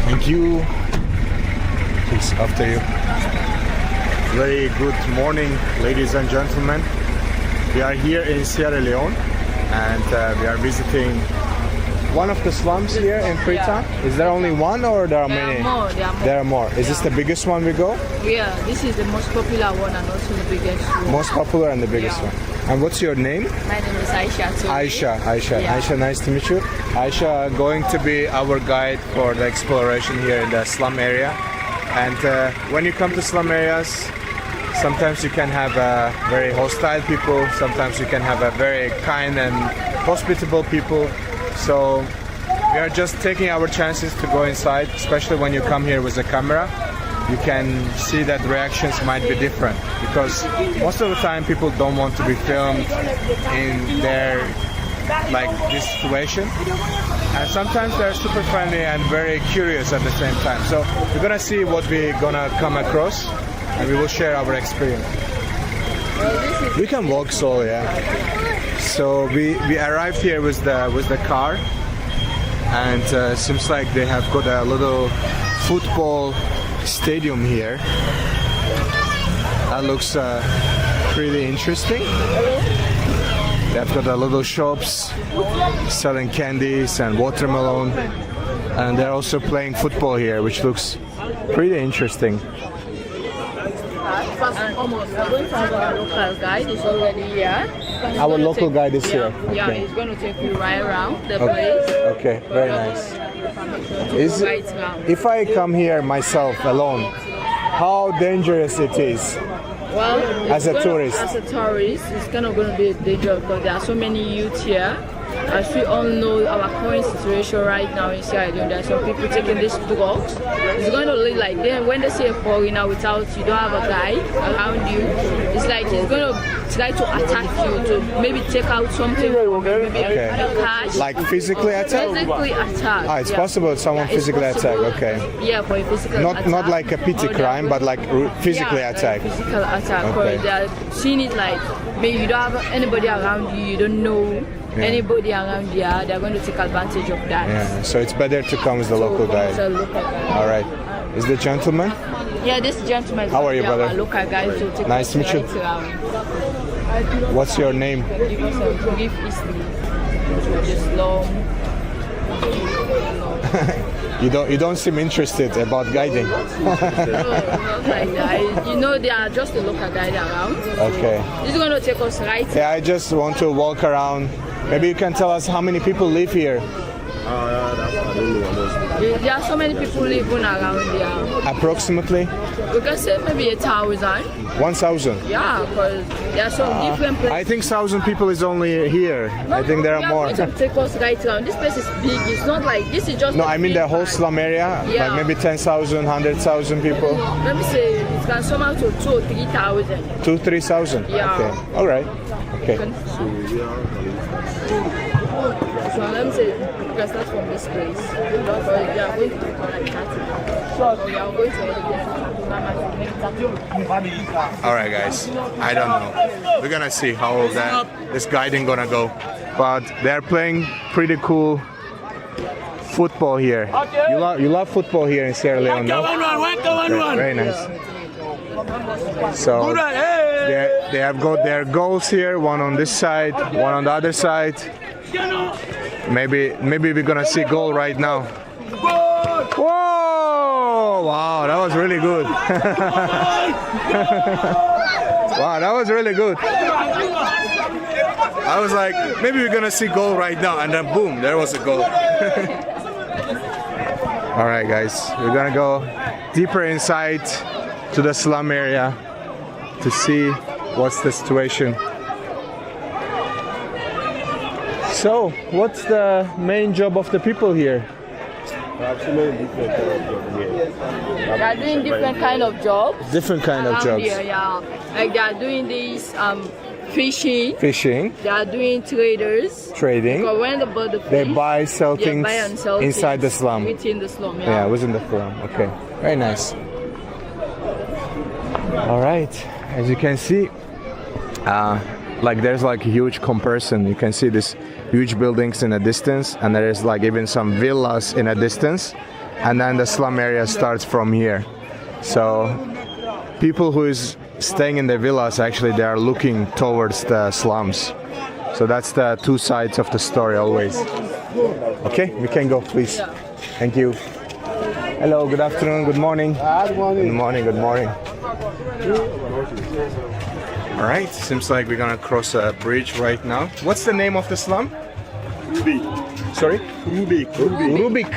Thank you. Please, after you. Very good morning, ladies and gentlemen. We are here in Sierra Leone and we are visiting one of the slums here in Freetown. Is there only one or there are many? There are more. Is this the biggest one we go? Yeah, this is the most popular one and also the biggest one. Most popular and the biggest one. And what's your name? My name is Aisha. Aisha. Yeah. Aisha, nice to meet you. Aisha going to be our guide for the exploration here in the slum area. And when you come to slum areas, sometimes you can have very hostile people, sometimes you can have a very kind and hospitable people. So we are just taking our chances to go inside, especially when you come here with a camera. You can see that reactions might be different because most of the time people don't want to be filmed in their like this situation, and sometimes they're super friendly and very curious at the same time. So we're gonna see what we're gonna come across and we will share our experience. We can walk slowly, yeah. So we arrived here with the car, and seems like they have got a little football stadium here. That looks pretty interesting. They've got a little shops selling candies and watermelon, and they're also playing football here, which looks pretty interesting. We're going to have our local guide. He's already here. Our local guide is here. Yeah, Okay. he's going to take you right around the place. Okay, very nice. Right around. If I come here myself alone, how dangerous it is? Well, As a tourist, it's kind of going to be dangerous because there are so many youth here. As we all know, our current situation right now in Sierra Leone, there are some people taking these drugs. It's going to look like them when they see a foreigner without you don't have a guy around you. It's like he's going to try to attack you to maybe take out something, maybe Okay. a cash. like physically attack? Physically attack. Ah, it's possible someone Yeah, it's physically attack. possible. Okay. Yeah, for a physical attack. Not like a petty Or crime, but like physically yeah, attack. Like physical attack. Okay. Or they're seeing it like maybe you don't have anybody around you, you don't know anybody around here. They're going to take advantage of that. Yeah. So it's better to come with the local guide. So local guide. All right. Is the gentleman? Yeah, this gentleman. How are you, brother? Our local guide to take Nice us to meet you. right around. What's your name? Give us a brief history to the slum. You don't seem interested about guiding. No, not like that. You know, they are just a local guide around. Okay. He's going to take us right. Yeah, I just want to walk around. Maybe you can tell us how many people live here. There are so many people living around here. Approximately We can say maybe 1,000. 1,000. Yeah, because there are some different places. I think 1,000 people is only here. I think there are more. Going to take us right around. This place is big. It's not like this is just. No, a I mean big the whole part. slum area. Yeah. Like maybe 10,000, 100,000 people. Let me say it can sum out to 2,000 or 3,000. 2,000-3,000. Yeah. Okay. All right. Okay. So let me say we can start from this place. Because we are going to take like 30. So we are going to. All right, guys. I don't know. We're gonna see how this guiding gonna go. But they're playing pretty cool football here. You love football here in Sierra Leone, no? Okay, very nice. So they have got their goals here. One on this side, one on the other side. Maybe we're gonna see goal right now. Whoa! Wow, that was really good. Wow, that was really good. I was like, maybe we're gonna see goal right now, and then boom, there was a goal. All right, guys, we're gonna go deeper inside to the slum area to see what's the situation. So, what's the main job of the people here? Absolutely different kind of job here. They are doing different kind of jobs. Different kind of around jobs. Here, yeah. Like they are doing this fishing. Fishing, They are doing traders. trading. Because when the bird They fish, buy, sell they things buy and sell inside the things slum. Within the slum, Yeah, within the slum. Okay, very nice. All right, as you can see, like there's like a huge comparison. You can see these huge buildings in the distance, and there is like even some villas in a distance. and then the slum area starts from here. So people who is staying in the villas, actually they are looking towards the slums. So that's the two sides of the story always. Okay, we can go, please. Thank you. Hello, good afternoon, good morning. Good morning, good morning. All right, seems like we're gonna cross a bridge right now. What's the name of the slum? Rubik. Sorry? Rubik. Rubik.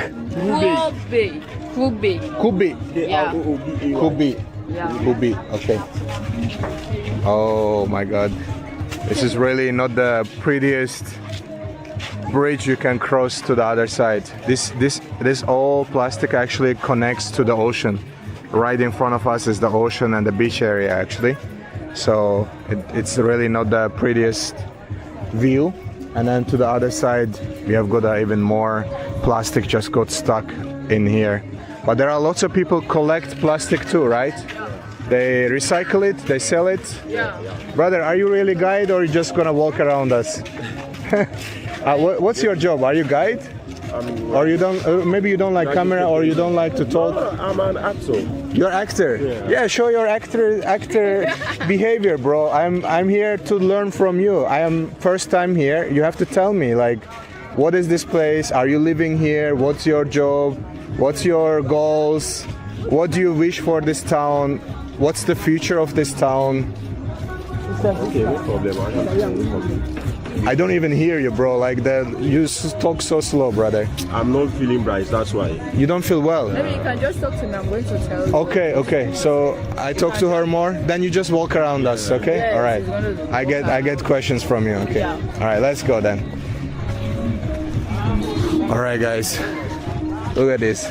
Kubi. Kubi. Yeah. Kubi. Yeah. Kubi. Okay. Oh my God. This is really not the prettiest bridge you can cross to the other side. This all plastic actually connects to the ocean. Right in front of us is the ocean and the beach area actually. So it's really not the prettiest view. And then to the other side we have got even more plastic just got stuck in here. But there are lots of people collect plastic too, right? They recycle it, they sell it. Yeah. Brother, are you really guide or are you just gonna walk around us? What's your job? Are you guide? Or you don't? Maybe you don't like camera, or you don't like to talk. No, I'm an actor. You're actor. Yeah, show your actor behavior, bro. I'm here to learn from you. I am first time here. You have to tell me like, what is this place? Are you living here? What's your job? What's your goals? What do you wish for this town? What's the future of this town? Okay, no problem. I don't even hear you, bro. Like you talk so slow, brother. I'm not feeling bright, that's why. You don't feel well. Maybe you can just talk to me. I'm going to tell you. Okay. So I talk to her more. Then you just walk around us, okay? Yes, All right. he's gonna I get questions from you, okay? Yeah. All right, let's go then. All right, guys. Look at this.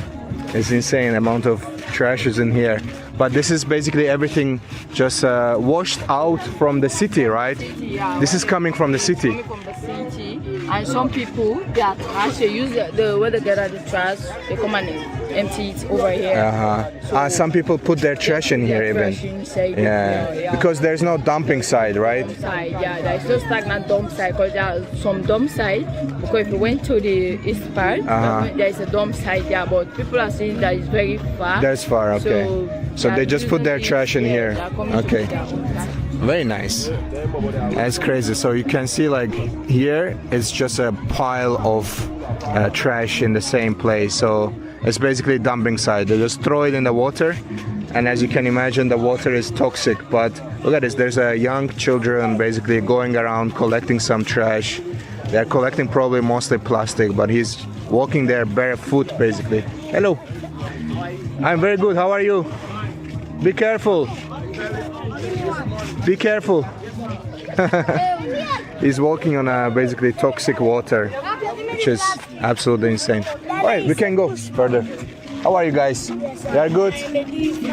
It's insane amount of trash is in here. But this is basically everything just washed out from the city, right? Yeah. This is coming from the city. Coming from the city, and some people that actually use the where they get out the trash, they come and empty it over here. Some people put their trash in here even. Yeah. Because there's no dumping side, right? Side, yeah, there's no stagnant dump side because there are some dump side. Because if you went to the east part, there is a dump side, yeah, but people are saying that it's very far. That's far, okay. So they just put their trash in here. Okay. Very nice. That's crazy. So you can see like here it's just a pile of trash in the same place. So it's basically dumping site. They just throw it in the water, and as you can imagine, the water is toxic. But look at this. There's a young children basically going around collecting some trash. They're collecting probably mostly plastic, but he's walking there barefoot basically. Hello. I'm very good. How are you? Be careful. Be careful. He's walking on basically toxic water, which is absolutely insane. All right, we can go further. How are you guys? You are good?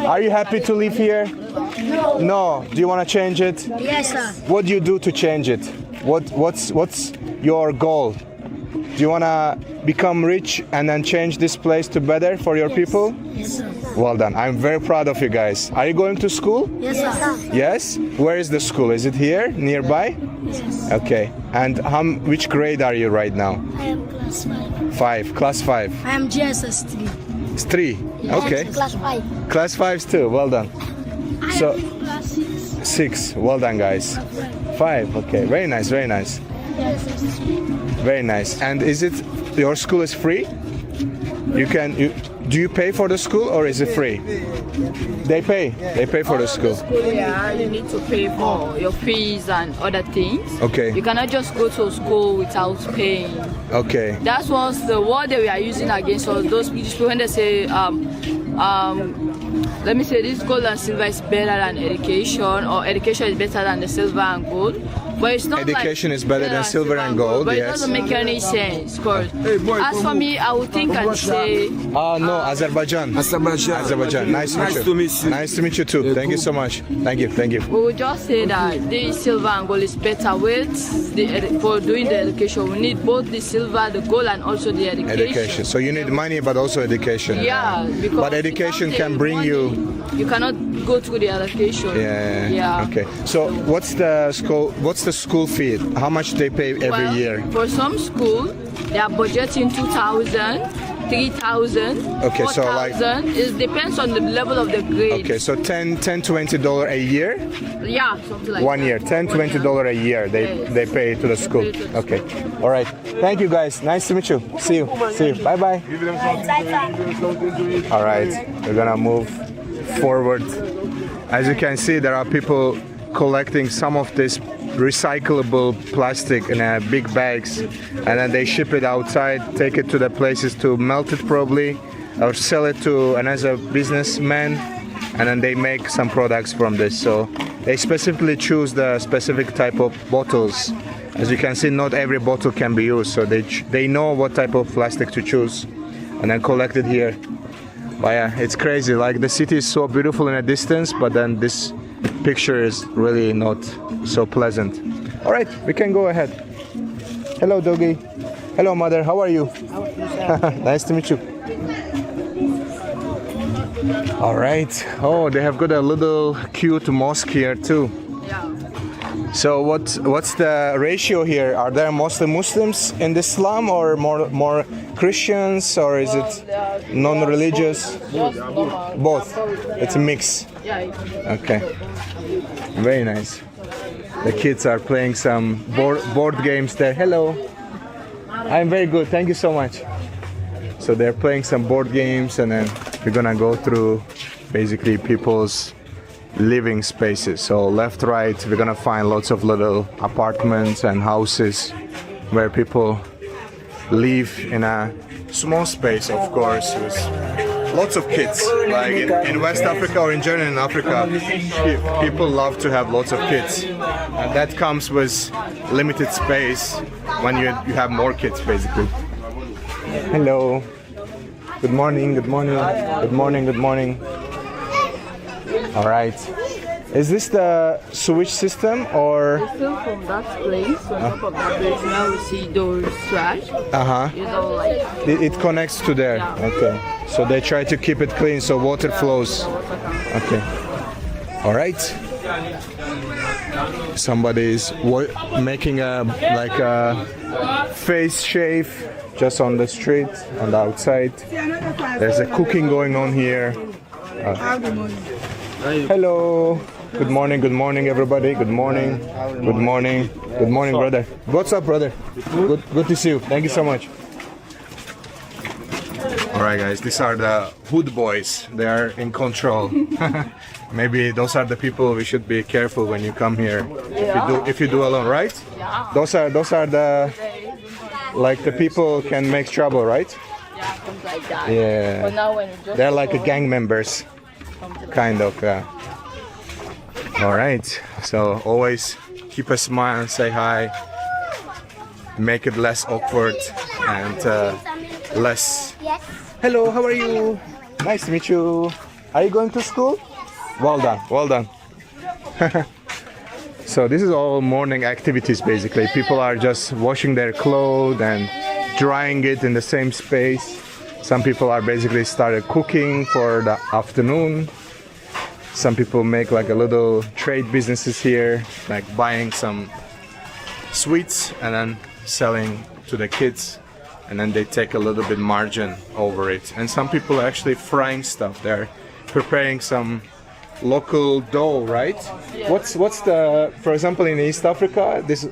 Are you happy to live here? No. Do you want to change it? Yes, sir. What do you do to change it? What's your goal? Do you want to become rich and then change this place to better for your people? Yes, sir. Well done. I'm very proud of you guys. Are you going to school? Yes, sir. Yes? Where is the school? Is it here, nearby? Yes. Okay. And which grade are you right now? I am class 5. Class 5. I am GSS 3. It's 3. Okay. Class 5. Class 5 too. Well done. I So am in class 6. 6. Well done, guys. 5. Okay. Very nice. Very nice. GSS 3. Very nice. And is it your school is free? Do you pay for the school or is it free? They pay. They pay for the school. Yeah, you need to pay for your fees and other things. Okay. You cannot just go to school without paying. Okay. That was the word that we are using against us. Those people when they say, let me say this gold and silver is better than education, or education is better than the silver and gold. But it's not Education like is better than silver and gold, but yes. it doesn't make any sense. Cause as for me, I would think and say. No, Azerbaijan. Azerbaijan. Nice to meet you. Nice to meet you too. Thank you so much. Thank you. Thank you. We would just say that the silver and gold is better with for doing the education. We need both the silver, the gold, and also the education. So you need money, but also education. Yeah, because but education can bring you. You cannot go through the education. Yeah. Okay. So what's the school fee? How much they pay every year? For some school, they are budgeting 2,000. 3,000. Okay, so like- 4,000. It depends on the level of the grade. Okay, so $10-$20 a year, Yeah, something like 1 that. year, $10-$20 a year. They pay to the school. Okay, all right. Thank you guys. Nice to meet you. See you. Bye bye. All right, we're gonna move forward. As you can see, there are people collecting some of this recyclable plastic in big bags, and then they ship it outside, take it to the places to melt it probably, or sell it to another businessman, and then they make some products from this. So they specifically choose the specific type of bottles. As you can see, not every bottle can be used, so they know what type of plastic to choose and then collect it here. But yeah, it's crazy. Like the city is so beautiful in a distance, but then this picture is really not so pleasant. All right, we can go ahead. Hello, doggy. Hello, mother. How are you? Nice to meet you. All right. Oh, they have got a little cute mosque here too. Yeah. So what's the ratio here? Are there mostly Muslims in the Islam, or more Christians, or is it non-religious? Just normal. Both. It's a mix. Yeah. Okay. Very nice. The kids are playing some board games there. Hello. I'm very good. Thank you so much. So they're playing some board games, and then we're gonna go through basically people's living spaces. So left, right, we're gonna find lots of little apartments and houses where people live in a small space, of course, with lots of kids. Like in West Africa, or in general in Africa, people love to have lots of kids, and that comes with limited space when you have more kids, basically. Hello. Good morning. Good morning. Good morning. Good morning. All right. Is this the sewage system, or? Still from that place, on top of that place, now we see those trash. It's all like It connects to there. Yeah. Okay. So they try to keep it clean so water flows. Okay. All right. Somebody is making a face shave just on the street, on the outside. There's a cooking going on here. Hello. Good morning, everybody. Good morning. Good morning. Good morning, brother. What's up, brother? Good to see you. Thank you so much. All right, guys. These are the hood boys. They are in control. Maybe those are the people we should be careful when you come here. If you do alone, right? Yeah. Those are the the people can make trouble, right? Yeah, things like that. Yeah. But now when you just They're like go, gang members, kind of. All right. So always keep a smile and say hi. Make it less awkward and less. Yes. Hello. How are you? Nice to meet you. Are you going to school? Well done. Well done. So this is all morning activities basically. People are just washing their clothes and drying it in the same space. Some people are basically started cooking for the afternoon. Some people make like a little trade businesses here, like buying some sweets and then selling to the kids, and then they take a little bit margin over it. And some people are actually frying stuff. They're preparing some local dough, right? Yeah. What's the, for example, in East Africa, this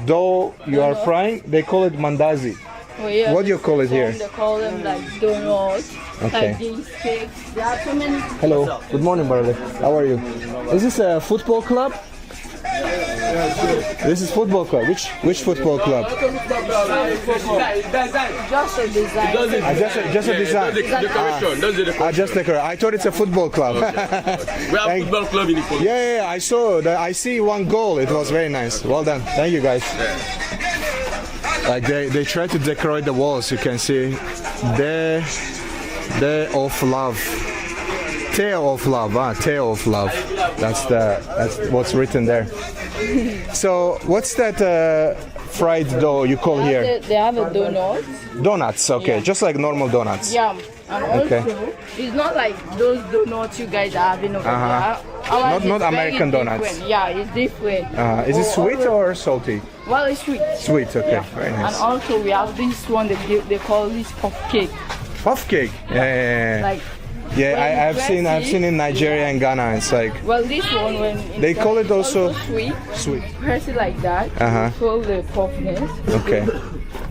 dough you are frying, they call it mandazi. Oh, yeah, What do you call it here? They call them like donuts, Okay. like these cakes. There are so many. Hello, good morning, brother. How are you? Is this a football club? This is football club. Which football club? Just a design. Just a design. Decoration. That's the decoration. Just decorate. I thought it's a football club. We have Thank- football club in the police. Yeah, I saw that. I see one goal. It was very nice. Well done. Thank you, guys. Like they try to decorate the walls. You can see Day of Love. Tale of Love. Tale of Love. That's what's written there. So what's that fried dough you call here? They have a donut. Donuts. Okay, Yeah. just like normal donuts. Yeah. And also, Okay. it's not like those donuts you guys are having over there. Ours Not is very American donuts. different. Yeah, it's different. Is it sweet or salty? Well, it's sweet. Sweet. Okay, Yeah. very And nice. also we have this one they call this cupcake. Puff cake. Yeah. Like, Yeah, when I've press seen it, in Nigeria and Ghana. It's like well, this one when They call it also sweet. sweet. Press it like that. Uh-huh. Feel the puffness. Okay.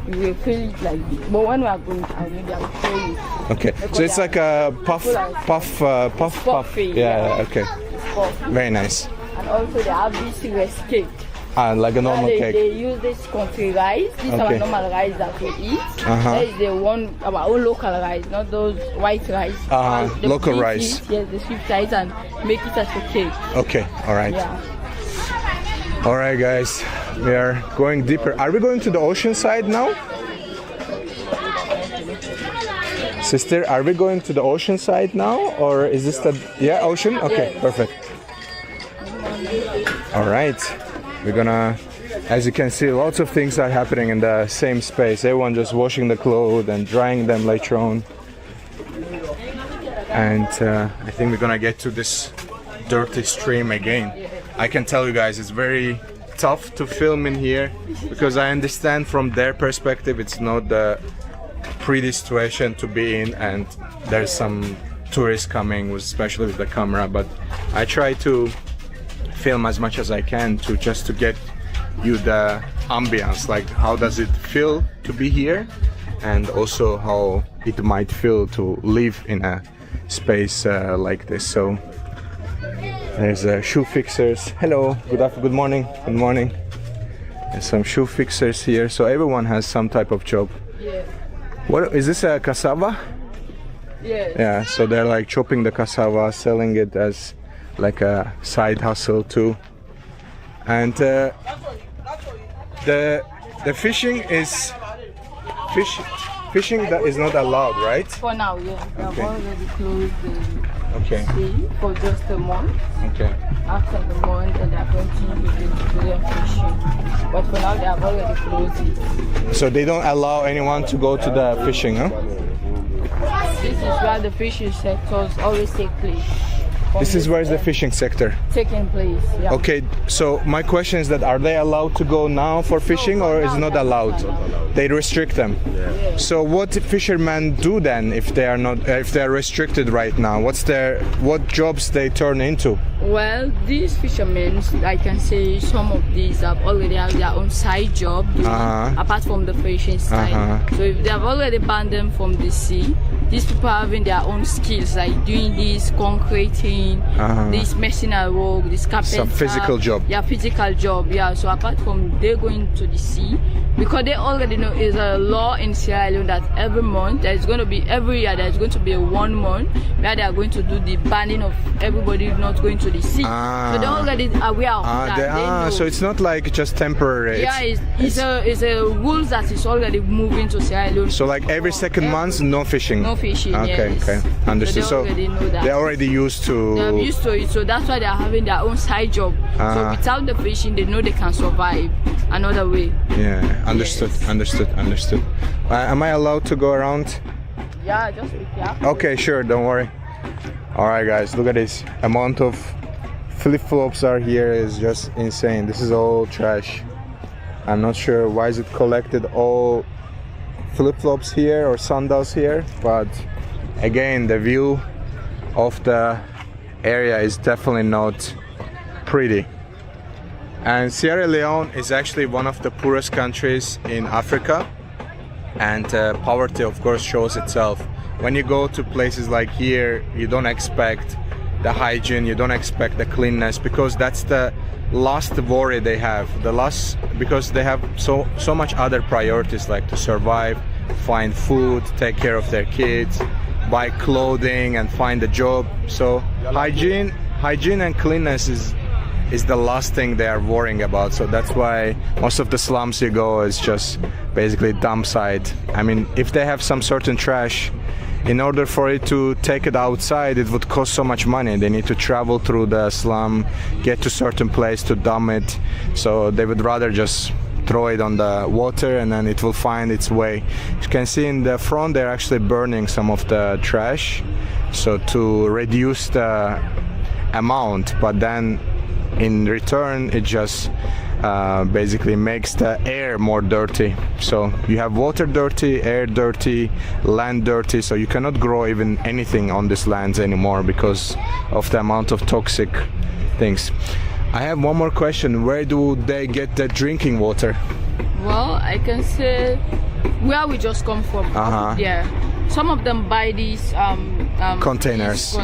You will feel it like this. But when we are going, maybe I'll show you. Okay. So it's like a puff. Puffy, Yeah. yeah. Okay. It's puffy. Very nice. And also they have this rest cake. Like a normal they, cake. They use this country rice. This is our Okay. normal rice that we eat. Uh-huh. That is the one, our own local rice, not those white rice. The Local sweet rice. It, yes, the sweet rice and make it as a cake. Okay. All right. Yeah. All right, guys. We are going deeper. Are we going to the ocean side now? Sister, are we going to the ocean side now, or is this the ocean? Okay, Yes. perfect. All right, we're gonna, as you can see, lots of things are happening in the same space. Everyone just washing the clothes and drying them later on. And I think we're gonna get to this dirty stream again. I can tell you guys, it's very tough to film in here because I understand from their perspective it's not the pretty situation to be in, and there's some tourists coming, especially with the camera, but I try to film as much as I can to just to get you the ambience, like how does it feel to be here, and also how it might feel to live in a space like this. So there's shoe fixers. Hello, good morning. There's some shoe fixers here, so everyone has some type of job. Yeah. What is this, a cassava? Yes. Yeah, so they're like chopping the cassava, selling it as like a side hustle too. And the fishing is fishing that is not allowed, right? For now, yeah. They have Okay. already closed the Okay. sea for just a month. Okay. After the month, they are continuing with the fishing. But for now, they have already closed it. So they don't allow anyone to go to the fishing, huh? This is where the fishing sectors always take place. This is where is the fishing sector. Taking place, yeah. Okay, so my question is that are they allowed to go now for fishing, or is it not allowed? They restrict them. Yeah. So what fishermen do then if they are not if they are restricted right now? What jobs they turn into? Well, these fishermen, I can say some of these have already have their own side job doing, apart from the fishing side. So if they have already banned them from the sea, these people are having their own skills, like doing this concreting, this masonry work, this carpenter. Some physical job. Yeah, physical job. Yeah. So apart from they going to the sea, because they already know is a law in Sierra Leone that every month every year there's going to be a 1 month where they are going to do the banning of everybody not going to the sea. So they're already aware of that. They know. So it's not like just temporary. Yeah, it's a rules that is already moving to Sierra Leone. So like every second month, no fishing. No fishing. Okay, yes. okay, understood. So they already know that. They're already used to. They're used to it, so that's why they're having their own side job. So without the fishing, they know they can survive another way. Yeah, understood, Yes. understood. Am I allowed to go around? Yeah, just be careful. Okay, sure, don't worry. All right, guys, look at this amount of flip-flops are here is just insane. This is all trash. I'm not sure why is it collected all flip-flops here or sandals here, but again, the view of the area is definitely not pretty. And Sierra Leone is actually one of the poorest countries in Africa, and poverty of course shows itself. When you go to places like here, you don't expect the hygiene, you don't expect the cleanness, because that's the last worry they have. Because they have so much other priorities, like to survive, find food, take care of their kids, buy clothing and find a job. So hygiene and cleanness is the last thing they are worrying about. So that's why most of the slums you go is just basically dump site. I mean, if they have some certain trash, in order for it to take it outside, it would cost so much money. They need to travel through the slum, get to certain place to dump it. So they would rather just throw it on the water and then it will find its way. You can see in the front they're actually burning some of the trash, so to reduce the amount, but then in return it just basically makes the air more dirty. So you have water dirty, air dirty, land dirty, so you cannot grow even anything on these lands anymore because of the amount of toxic things. I have one more question. Where do they get the drinking water? Well, I can say where we just come from. Yeah, some of them buy these Containers.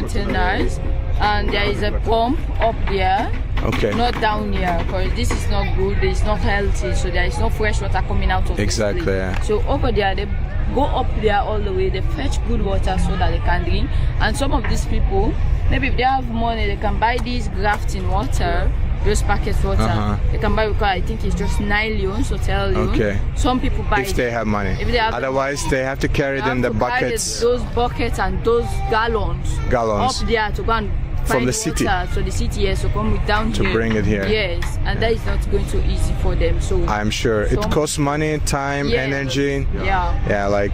And there is a pump up there. Okay. Not down here, because this is not good. It's not healthy, so there is no fresh water coming out of Exactly. this place. Yeah. So over there, they go up there all the way. They fetch good water so that they can drink. And some of these people, maybe if they have money, they can buy these grafting water. Those packet water they can buy, because I think it's just 9 leones or 10 leones. Okay. Some people buy If they have money. If they have Otherwise, they have to carry it in the buckets. those buckets and those gallons up there to go and From find the city. water. So the city, yes, so come down To here. bring it here. Yes, and that is not going to easy for them. So I'm sure it some- costs money, time, Yes. energy. Yeah. Like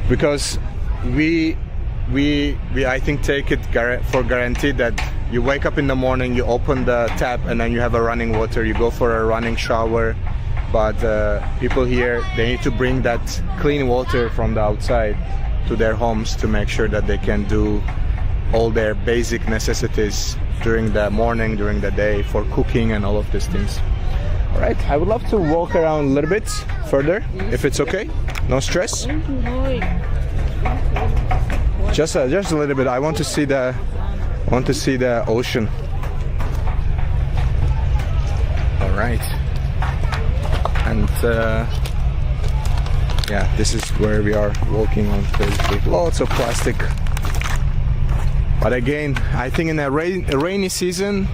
because we I think take it for guaranteed that you wake up in the morning, you open the tap, and then you have a running water. You go for a running shower. But people here, they need to bring that clean water from the outside to their homes to make sure that they can do all their basic necessities during the morning, during the day, for cooking and all of these things. All right, I would love to walk around a little bit further, if it's okay. No stress. Just a little bit. I want to see the ocean. All right, and yeah, this is where we are walking on. Basically, lots of plastic. But again, I think in a rainy season,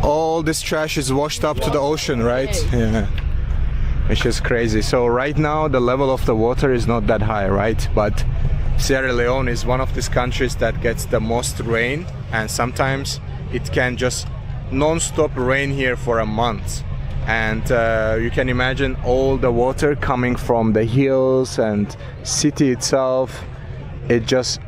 all this trash is washed up to the ocean, right? Yeah, which is crazy. So right now, the level of the water is not that high, right? But Sierra Leone is one of these countries that gets the most rain, and sometimes it can just non-stop rain here for a month. And you can imagine all the water coming from the hills and city itself. It just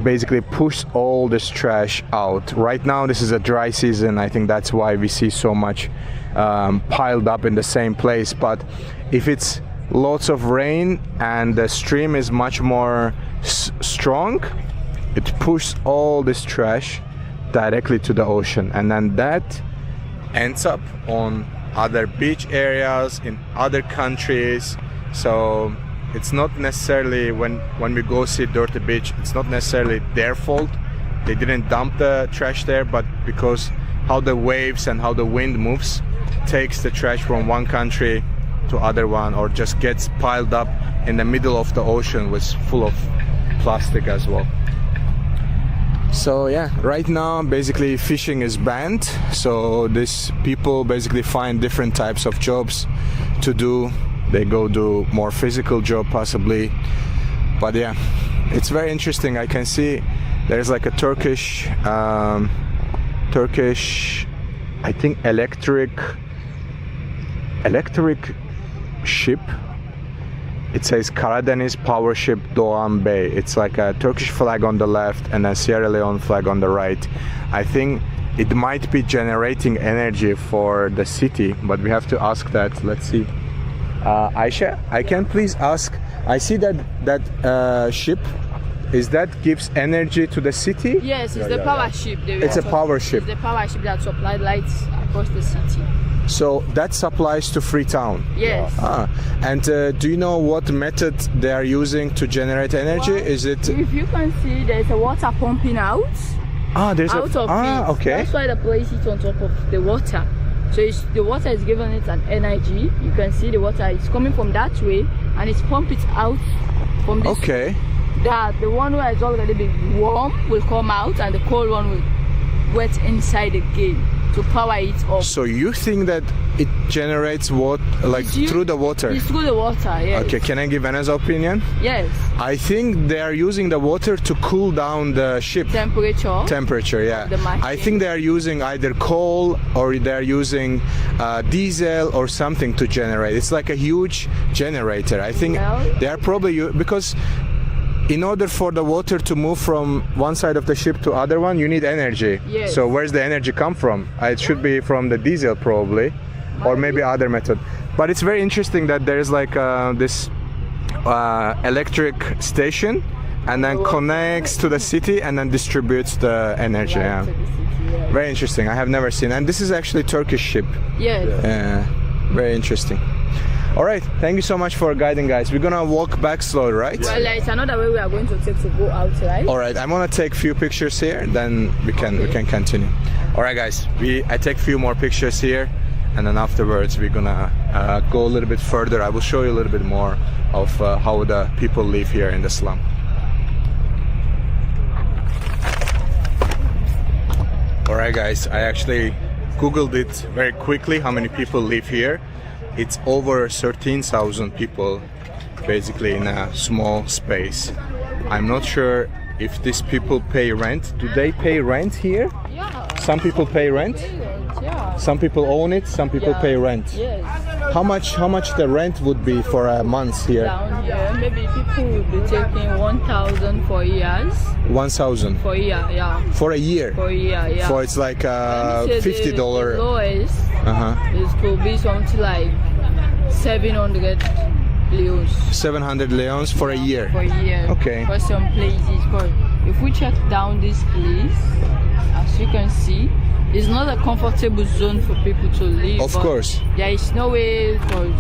basically push all this trash out. Right now this is a dry season. I think that's why we see so much piled up in the same place. But if it's lots of rain and the stream is much more strong, it pushes all this trash directly to the ocean, and then that ends up on other beach areas in other countries. So it's not necessarily, when we go see dirty beach, it's not necessarily their fault. They didn't dump the trash there, but because how the waves and how the wind moves takes the trash from one country to other one, or just gets piled up in the middle of the ocean, was full of plastic as well. So yeah, right now basically fishing is banned, so these people basically find different types of jobs to do. They go do more physical job possibly. But yeah, it's very interesting. I can see there's like a Turkish I think electric ship. It says Karadeniz Power Ship Doğan Bey. It's like a Turkish flag on the left and a Sierra Leone flag on the right. I think it might be generating energy for the city, but we have to ask that. Let's see. Aisha, I can please ask, I see that ship, is that gives energy to the city? Yes, it's the power ship. It's a power ship. It's the power ship that supplies lights across the city. So that supplies to Freetown? Yes. And do you know what method they are using to generate energy? Well, is it? If you can see, there's a water pumping out. There's out of it. Okay. That's why they place it on top of the water. So the water is giving it an energy. You can see the water is coming from that way, and it's pumping it out from this. Okay. That the one where it's already been warm will come out, and the cold one will wet inside again to power it up. So you think that it generates what, like through the water? It's through the water, yes. Okay, can I give Anna's opinion? Yes. I think they are using the water to cool down the ship. Temperature, yeah. I think they are using either coal or they are using diesel or something to generate. It's like a huge generator. I think they are probably, because in order for the water to move from one side of the ship to other one, you need energy. Yes. So where's the energy come from? It should be from the diesel probably. or maybe other method. But it's very interesting that there is like this electric station, and then connects to the city and then distributes the energy. Yeah. Very interesting. I have never seen. And this is actually Turkish ship. Yes. Very interesting. All right. Thank you so much for guiding, guys. We're gonna walk back slowly, right? Well, it's another way we are going to take to go out, right? All right. I'm gonna take few pictures here, then we can continue. All right, guys. I take few more pictures here, and then afterwards we're gonna go a little bit further. I will show you a little bit more of how the people live here in the slum. Alright guys, I actually googled it very quickly how many people live here. It's over 13,000 people basically in a small space. I'm not sure if these people pay rent. Do they pay rent here? Yeah. Some people pay rent? Yeah. Some people own it, some people pay rent. Yes. How much the rent would be for a month here? Down here, maybe people will be taking 1,000 for years. 1,000 For a year, yeah. for a year. For a year, yeah. So it's like $50. The lowest Uh-huh. it could be something like 700 leons 700 leons for a year. for a year. Okay. For some places, but if we check down this place, as you can see, it's not a comfortable zone for people to live. Of but course. there is no way because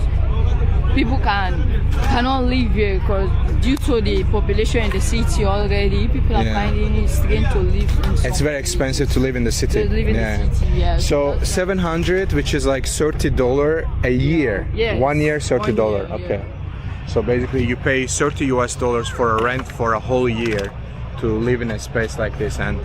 people cannot live here because due to the population in the city already, people are finding it strange to live in some It's very expensive to live in the city. To live in the city, yeah. So 700, which is like $30 a year. Yes. 1 year, $30. 1 year, Okay. yeah. So basically, you pay $30 for a rent for a whole year to live in a space like this, and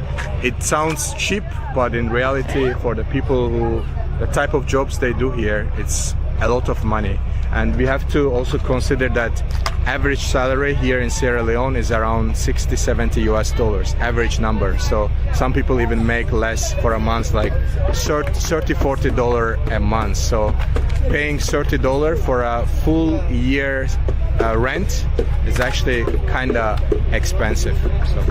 it sounds cheap, but in reality, for the people the type of jobs they do here, it's a lot of money. And we have to also consider that average salary here in Sierra Leone is around $60-70 average number. So some people even make less for a month, like $30-40 a month. So paying $30 for a full year rent is actually kind of expensive. So,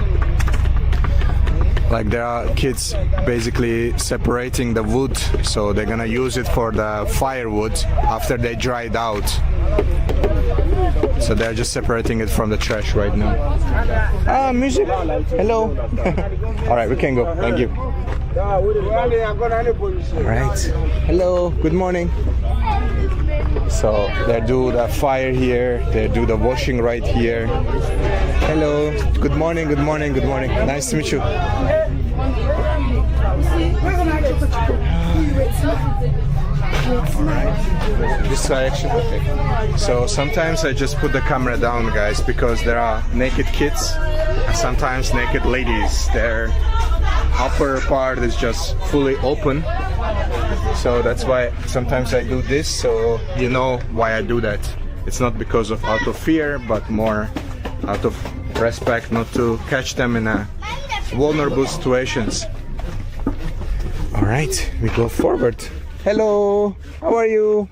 like, there are kids basically separating the wood, so they're gonna use it for the firewood after they dried out. So they're just separating it from the trash right now. Ah, music. Hello. All right, we can go. Thank you. All right. Hello. Good morning. So they do the fire here. They do the washing right here. Hello. Good morning. Good morning. Good morning. Nice to meet you. This direction? Okay. So sometimes I just put the camera down, guys, because there are naked kids and sometimes naked ladies. Their upper part is just fully open. So that's why sometimes I do this, so you know why I do that. It's not because of out of fear, but more out of respect, not to catch them in a vulnerable situations. All right, we go forward. Hello, how are you?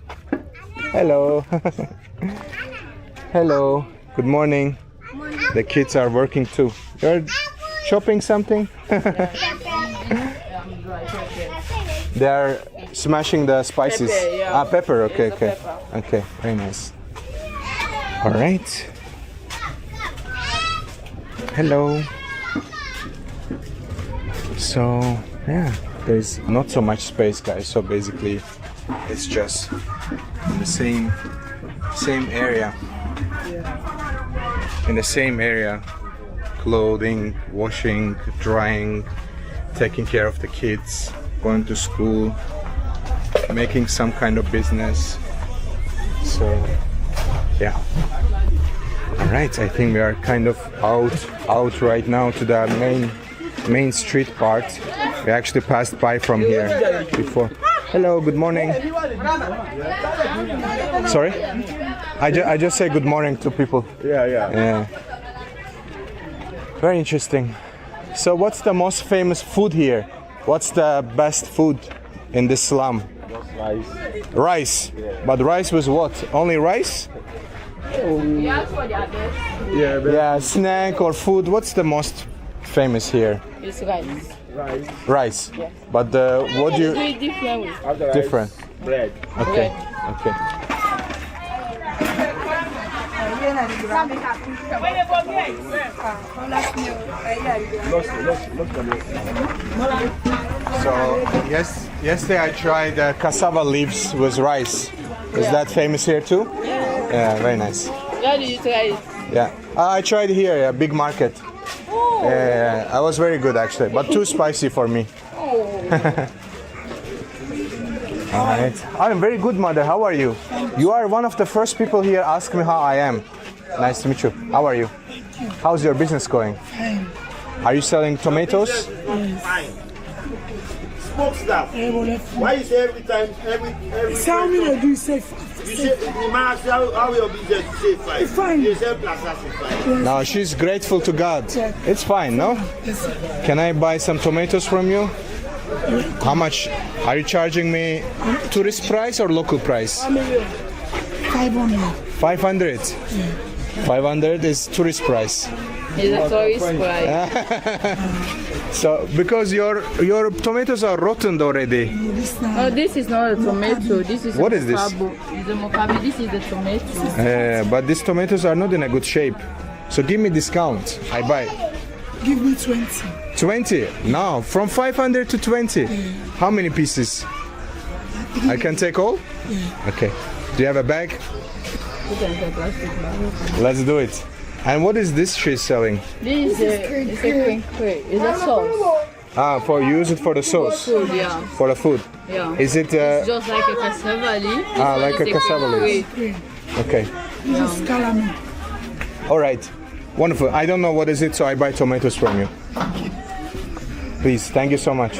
Hello. Hello, good morning. The kids are working too. You're shopping something? They are smashing the spices. Pepper, yeah. Pepper, okay, Yes, okay. pepper. Okay, very nice. All right. Hello. So, yeah, there's not so much space, guys. So basically, it's just in the same area. In the same area, clothing, washing, drying, taking care of the kids, going to school, making some kind of business. So, yeah. All right, I think we are kind of out right now to the main street part. We actually passed by from here before. Hello, good morning. Sorry? I just say good morning to people. Yeah. Very interesting. So what's the most famous food here? What's the best food in this slum? Rice. Rice. Yeah. But rice with what? Only rice? Yeah, snack or food. What's the most famous here? It's rice. Rice. Yeah. But what do you... It's different. Different. Bread. Okay. Okay. So yesterday I tried cassava leaves with rice. Is that famous here too? Yeah, very nice. Where did you try it? Yeah, I tried here, a big market. I was very good actually, but too spicy for me. All right. I'm very good, mother. How are you? You are one of the first people here ask me how I am. Nice to meet you. How are you? How's your business going? Fine. Are you selling tomatoes? Fine. Smoke stuff. Why you say every time, every Tell me to do safe. you say, the man ask you how your business, you say fine. Fine. You say plus that's fine. No, she's grateful to God. It's fine, no? Yes, sir. Can I buy some tomatoes from you? How much? Are you charging me tourist price or local price? 500. 500. 500 is tourist price. It's a tourist price. So because your tomatoes are rotten already. This now. Oh, this is not a tomato. This is What a is this? mokabo. It's a mokabi. This is the tomato. But these tomatoes are not in a good shape. So give me discount. I buy. Give me 20. 20. No, from 500 to 20. How many pieces? I can take all? Okay. Do you have a bag? You can take plastic bag. Let's do it. And what is this she's selling? This is a cream curry. It's a sauce. For use it for the sauce, Food, yeah. for the food. Yeah. Is it? It's just like a cassava leaf. This one Like is a cassava leaf. cream Okay. This is calamine. All right. Wonderful. I don't know what is it, so I buy tomatoes from you. Please, thank you so much.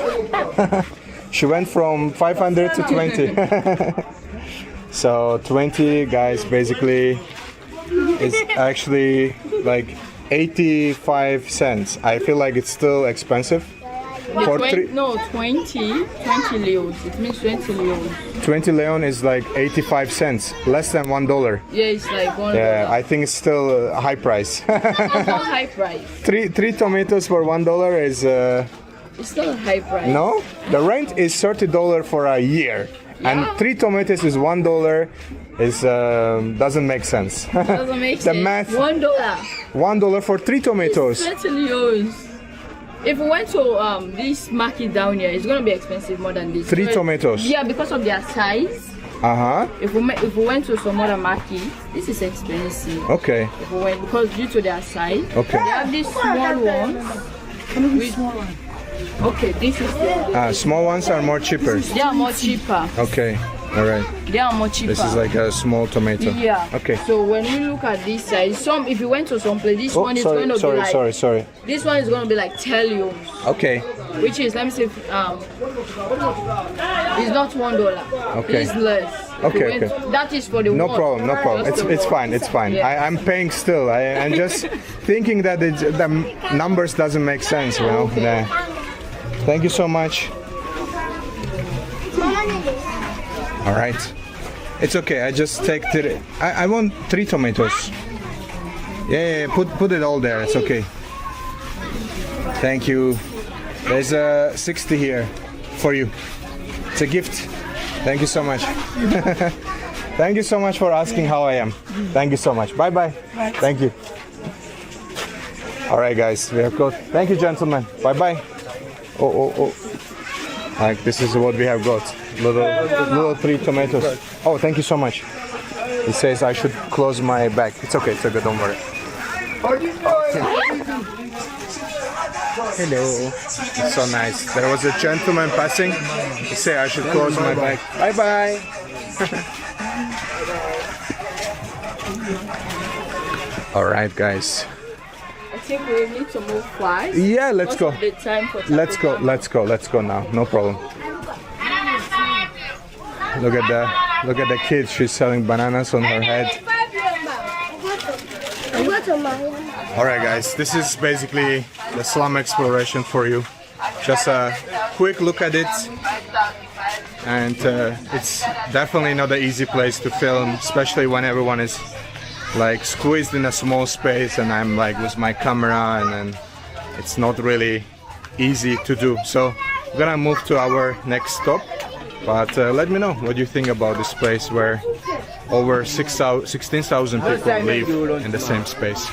She went from 500 to 20. So 20 guys basically is actually like 85 cents. I feel like it's still expensive. For 20 leons. It means 20 leons. 20 Leone is like 85 cents, less than $1. Yeah, it's like $1. Yeah, I think it's still a high price. It's not high price. three tomatoes for $1 is It's still a high price. no. The rent is $30 for a year, and 3 tomatoes is $1. Is doesn't make sense. Doesn't make The sense. math. $1. $1 for 3 tomatoes. 20 leons. If we went to this market down here, it's gonna be expensive more than this. 3 tomatoes. Yeah, because of their size. Uh-huh. If we went to some other market, this is expensive. Okay. If we went, because due to their size. Okay. They have these small ones. Okay, this is the Small ones are more cheaper. they are more cheaper. Okay. All right. They are more cheaper. This is like a small tomato. Yeah. Okay. So when we look at this size, if you went to some place, this one is going to be like sorry. this one is going to be like 10 leons, Okay. which is, let me see, it's not $1. Okay. It's less. If Okay, you went- okay. That is for the No one. problem, no problem. Just the It's one. fine, it's fine. Yeah. I'm paying still. I'm just thinking that the numbers doesn't make sense, you know. Yeah. Thank you so much. All right. It's okay. I just take I want 3 tomatoes. Yeah. Put it all there. It's okay. Thank you. There's a 60 here for you. It's a gift. Thank you so much. Thank you so much for asking how I am. Thank you so much. Bye bye. Thank you. All right, guys. We have got. Thank you, gentlemen. Bye bye. Oh. Like this is what we have got. Little 3 tomatoes. Oh, thank you so much. He says I should close my bag. It's okay. It's okay. Don't worry. Hello. It's so nice. There was a gentleman passing. He said I should close my bag. Bye bye. All right, guys. I think we need to move fast. Yeah, let's go. The time for Let's go now. No problem. Look at the kid. She's selling bananas on her head. All right, guys. This is basically the slum exploration for you. Just a quick look at it, and it's definitely not an easy place to film, especially when everyone is like squeezed in a small space, and I'm like with my camera, and then it's not really easy to do. So we're gonna move to our next stop, But let me know what you think about this place where over 16,000 people live in the same space.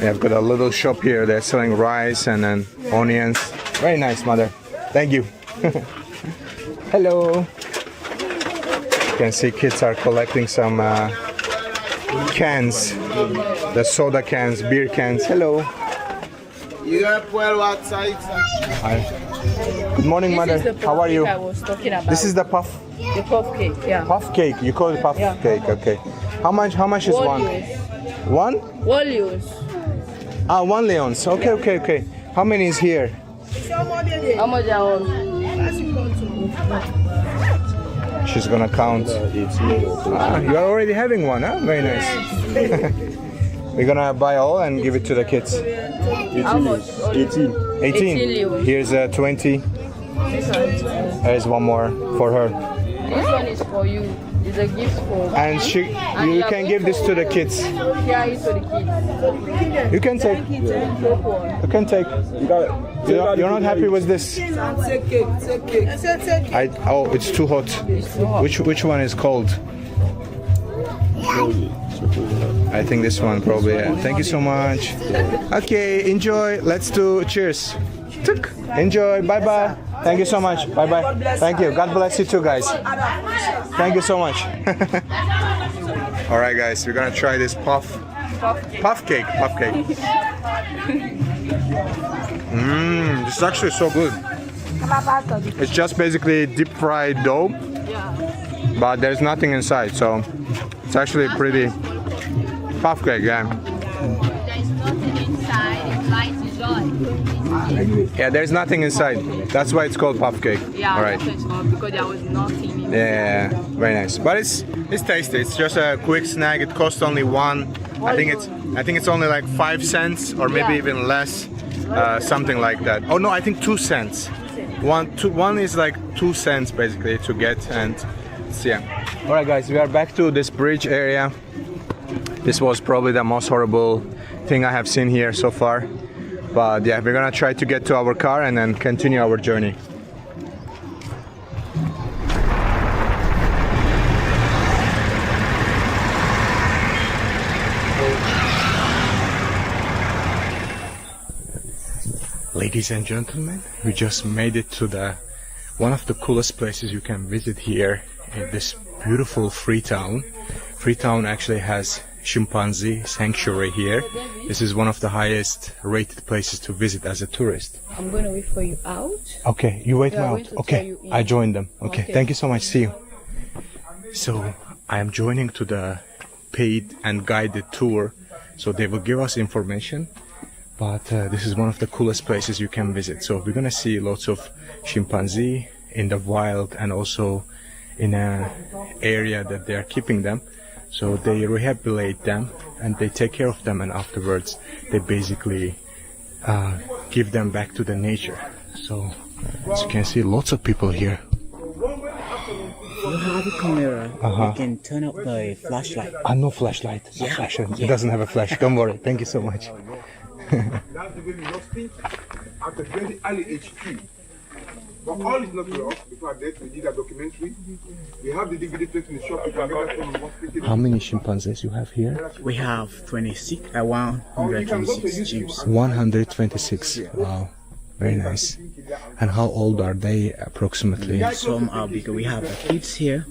Yeah, I've got a little shop here. They're selling rice and then onions. Very nice, mother. Thank you. Hello. You can see kids are collecting some cans. The soda cans, beer cans. Hello. You have well outside. Hi. Good morning, mother. How are you? I was talking about. This is the puff cake, yeah. puff cake. You call it puff cake, okay. How much is one? One? Volumes. Ah, 1 leons. Okay. How many is here? How much are all? She's gonna count. Ah, you are already having one, huh? Very nice. We're gonna buy all and give it to the kids. How much? 18. 18. Here's 20. There's one more for her. This one is for you. It's a gift for. And you can give this to the kids. Yeah, it's for the kids. You can take. You can take. You're not happy with this? Oh, it's too hot. Which one is cold? I think this one probably. Yeah. Thank you so much. Okay, enjoy. Let's do cheers. Enjoy. Bye bye. Thank you so much. Bye bye. Thank you. God bless you too, guys. Thank you so much. All right, guys. We're gonna try this puff cake. This is actually so good. It's just basically deep fried dough, but there's nothing inside, so it's actually pretty puff cake. Yeah. There's nothing inside. It's light joy. Yeah, there's nothing inside. That's why it's called puff cake. Yeah, all right. that's what it's called, because there was nothing inside. Yeah, very nice. But it's tasty. It's just a quick snack. It costs only one. I think it's only like 5 cents or maybe even less, something like that. Oh no, I think 2 cents. One is like 2 cents basically to get, and yeah. All right, guys, we are back to this bridge area. This was probably the most horrible thing I have seen here so far. But yeah, we're gonna try to get to our car and then continue our journey. Ladies and gentlemen, we just made it to one of the coolest places you can visit here in this beautiful Freetown. Freetown actually has chimpanzee sanctuary here. This is one of the highest rated places to visit as a tourist. I'm going to wait for you out. Okay, you wait me I'm out. going to Okay, tell you in. I joined them. Okay, Okay. thank you so much. See you. So I am joining to the paid and guided tour. So they will give us information. But this is one of the coolest places you can visit. So we're gonna see lots of chimpanzee in the wild and also in an area that they are keeping them. So they rehabilitate them and they take care of them, and afterwards they basically give them back to the nature. So as you can see, lots of people here. You have a camera. Uh-huh. You can turn up the flashlight. No flashlight. No flash. It doesn't have a flash. Don't worry. Thank you so much. That's the way we lost it at a very early age too. But all is not lost. Before that, we did a documentary. We have the DVD placed in the shop. You can get that from the hospital. How many chimpanzees you have here? We have 126 jeeps. 126. Wow. Very nice. And how old are they approximately? Some are bigger. We have the kids here,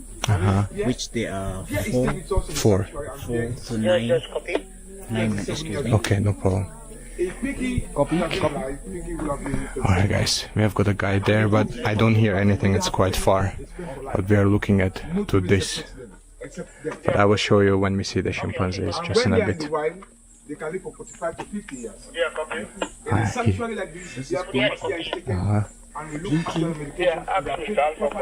which they are 4 to 9. 9, excuse me. Okay, no problem. Alright guys, we have got a guy there, but I don't hear anything, it's quite far. But we are looking to this. But I will show you when we see the chimpanzees just in a bit. They can live for 45 to 50 years.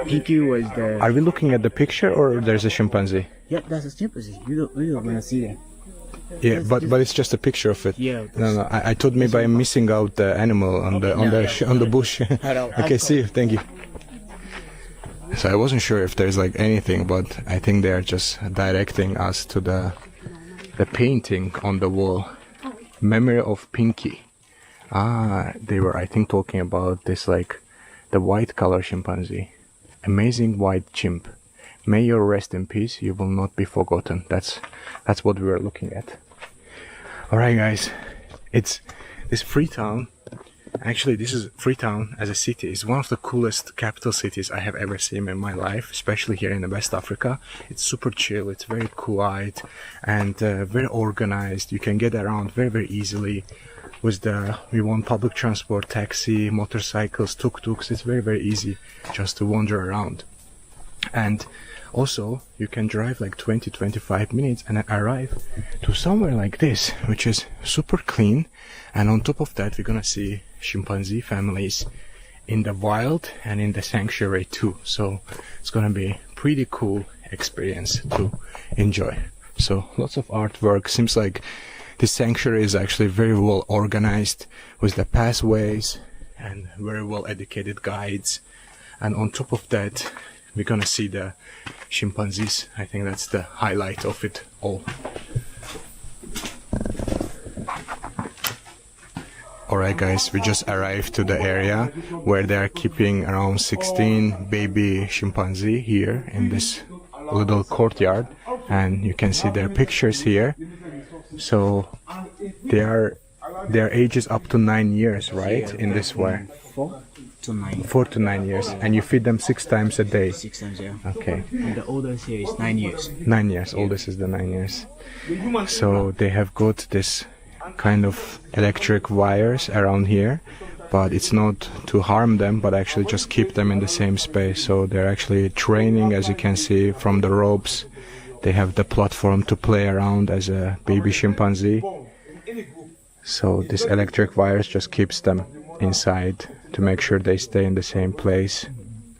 Pinky was the... Are we looking at the picture or there's a chimpanzee? Yeah, that's a chimpanzee. You don't want to see them. Yeah, but it's just a picture of it. Yeah. No, I thought maybe I'm missing out the animal on the bush. Okay, see you. Thank you. So I wasn't sure if there's like anything, but I think they are just directing us to the painting on the wall. Memory of Pinky. They were, I think, talking about this like the white color chimpanzee. Amazing white chimp. May you rest in peace, you will not be forgotten. That's what we were looking at. Alright guys, it's this Freetown. Actually, this is Freetown as a city. It's one of the coolest capital cities I have ever seen in my life, especially here in West Africa. It's super chill, it's very quiet and very organized. You can get around very easily with we want public transport, taxi, motorcycles, tuk-tuks. It's very easy just to wander around. And also, you can drive like 20-25 minutes and arrive to somewhere like this, which is super clean. And on top of that, we're gonna see chimpanzee families in the wild and in the sanctuary too. So it's gonna be pretty cool experience to enjoy. So lots of artwork. Seems like this sanctuary is actually very well organized with the pathways and very well educated guides. And on top of that, we're gonna see the chimpanzees. I think that's the highlight of it all. Alright guys, we just arrived to the area where they are keeping around 16 baby chimpanzee here in this little courtyard, and you can see their pictures here. So their age is up to 9 years, right? In this way. 4 to 9 years. And you feed them 6 times a day? 6 times, yeah. Okay. And the oldest here is 9 years. 9 years, oldest is the 9 years. So they have got this kind of electric wires around here, but it's not to harm them, but actually just keep them in the same space. So they're actually training, as you can see from the ropes. They have the platform to play around as a baby chimpanzee. So this electric wires just keeps them inside to make sure they stay in the same place,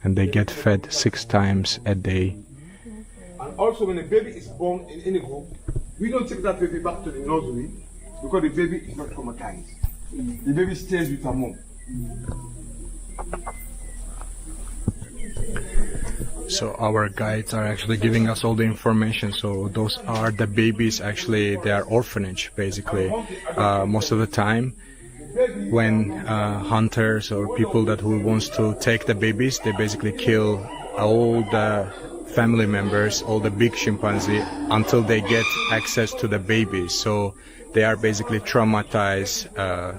and they get fed 6 times a day. And also when a baby is born in any group, we don't take that baby back to the nursery because the baby is not traumatized. The baby stays with her mom. So our guides are actually giving us all the information. So those are the babies. Actually, they are orphanage basically. Most of the time when hunters or people who wants to take the babies, they basically kill all the family members, all the big chimpanzee, until they get access to the babies. So they are basically traumatized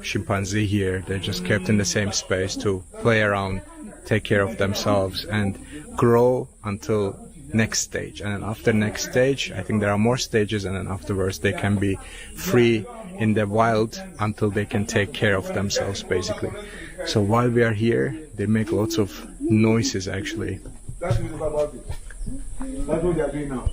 chimpanzee here. They're just kept in the same space to play around, take care of themselves, and grow until next stage. And then after next stage, I think there are more stages, and then afterwards they can be free in the wild until they can take care of themselves basically. So while we are here, they make lots of noises actually. That's what it's about it. That's what they are doing now.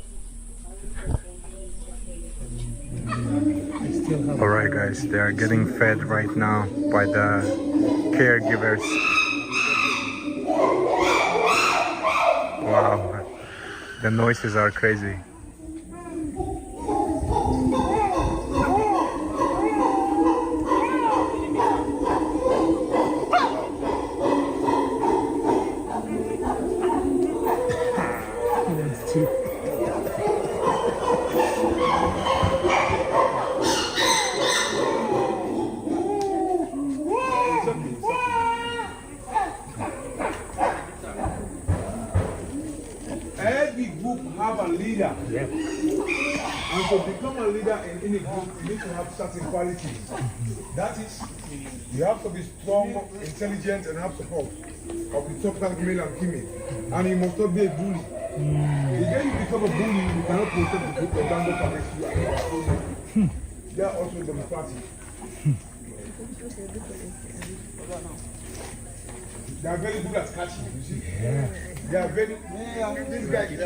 Alright guys, they are getting fed right now by the caregivers. Wow, the noises are crazy. Every group have a leader. Yeah. And to become a leader in any group, you need to have certain qualities. That is, you have to be strong, intelligent, and have support of the top rank male and female. And you must not be a bully. The day you become a bully, you cannot protect the group, the Dango can rescue you. They are also democratic. They are very good at catching, you see? Yeah. They are very, this guy is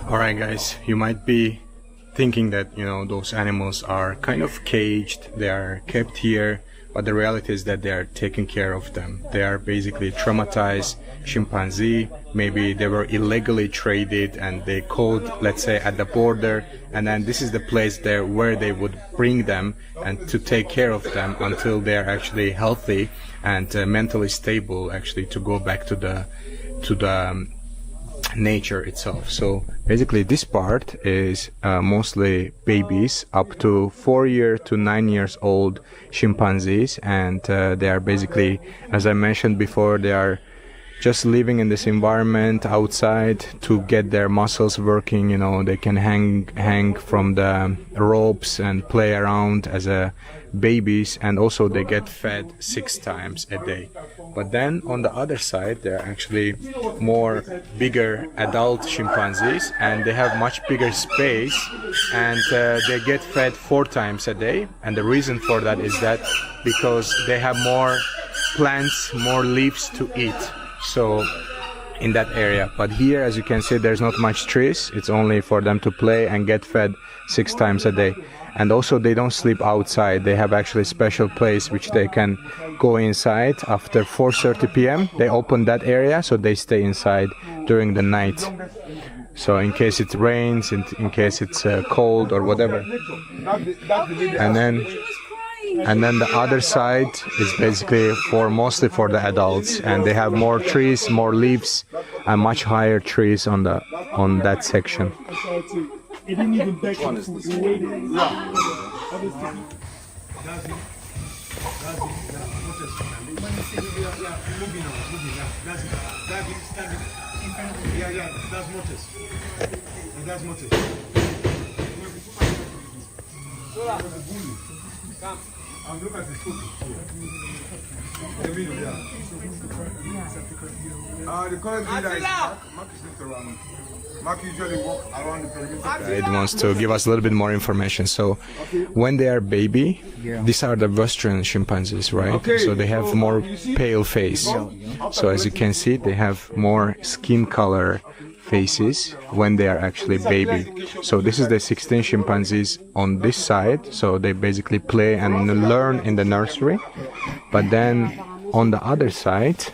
Alright guys, you might be thinking that, you know, those animals are kind of caged, they are kept here but the reality is that they are taking care of them. They are basically traumatized chimpanzee. Maybe they were illegally traded and they caught, let's say, at the border, and then this is the place there where they would bring them and to take care of them until they are actually healthy and mentally stable, actually, to go back to the nature itself. So basically this part is mostly babies up to 4 to 9 years old chimpanzees, and they are basically, as I mentioned before, they are just living in this environment outside to get their muscles working. You know, they can hang from the ropes and play around as babies, and also they get fed 6 times a day. But then on the other side, there are actually more bigger adult chimpanzees, and they have much bigger space, and they get fed 4 times a day. And the reason for that is that because they have more plants, more leaves to eat. So in that area. But here, as you can see, there's not much trees. It's only for them to play and get fed 6 times a day. And also they don't sleep outside. They have actually a special place which they can go inside after 4:30 p.m. They open that area, so they stay inside during the night. So in case it rains, in case it's cold or whatever. And then the other side is basically mostly for the adults, and they have more trees, more leaves, and much higher trees on that section. Look at the foot. The current leader is Mark is not around. Mark usually walk around the perimeter. It wants to give us a little bit more information. So when they are baby, these are the Western chimpanzees, right? So they have more pale face. So as you can see, they have more skin color faces when they are actually baby. So this is the 16 chimpanzees on this side. So they basically play and learn in the nursery. But then on the other side,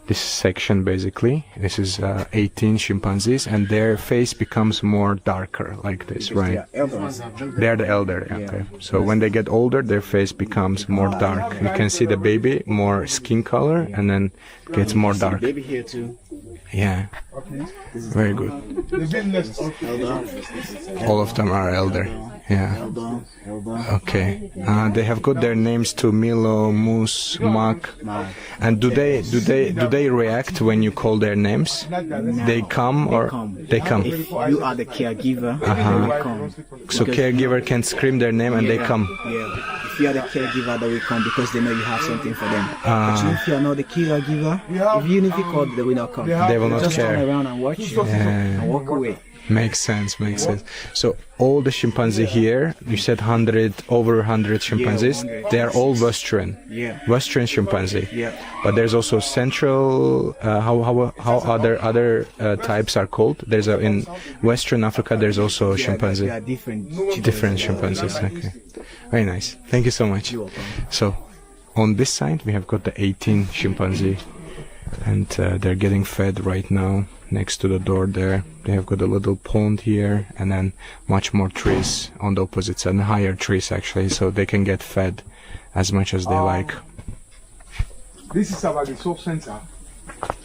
this section basically, this is 18 chimpanzees, and their face becomes more darker like this, right? They're the elder, okay. So when they get older, their face becomes more dark. You can see the baby, more skin color, and then gets more dark. Baby here too. Yeah, very good. All of them are elder. Yeah. Okay. They have got their names to Milo, Moose, Mac. And do they react when you call their names? They come or they come? If you are the caregiver, they come. So caregiver can scream their name and they come. Yeah. If you are the caregiver, they will come because they know you have something for them. But if you are not the caregiver, even if you call, they will not come. They will not just care. Turn around and watch you and walk away. Makes sense. So all the chimpanzee here, you said over 100 chimpanzees, they are all Western. Western chimpanzee. But there's also central, how other types are called? There's in Western Africa, there's also chimpanzee. There are Different chimpanzees. Okay. Very nice. Thank you so much. So on this side, we have got the 18 chimpanzee, and they're getting fed right now. Next to the door there, they have got a little pond here, and then much more trees on the opposite side, and higher trees actually, so they can get fed as much as they like. This is about the soft center.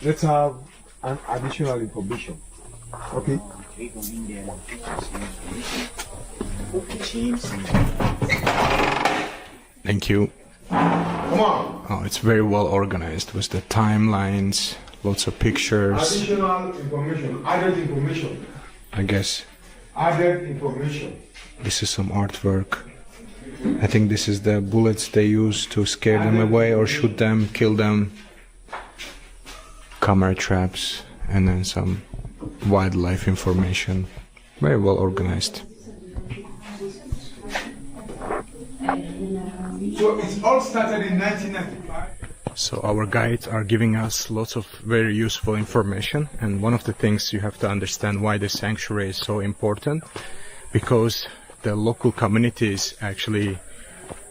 Let's have an additional information. Okay. Thank you. Come on. Oh, it's very well organized with the timelines. Lots of pictures. Additional information. Added information. I guess Added information. this is some artwork. I think this is the bullets they use to scare them away or shoot them, kill them. Camera traps, and then some wildlife information. Very well organized. So it's all started in 1995. So our guides are giving us lots of very useful information, and one of the things you have to understand why the sanctuary is so important, because the local communities actually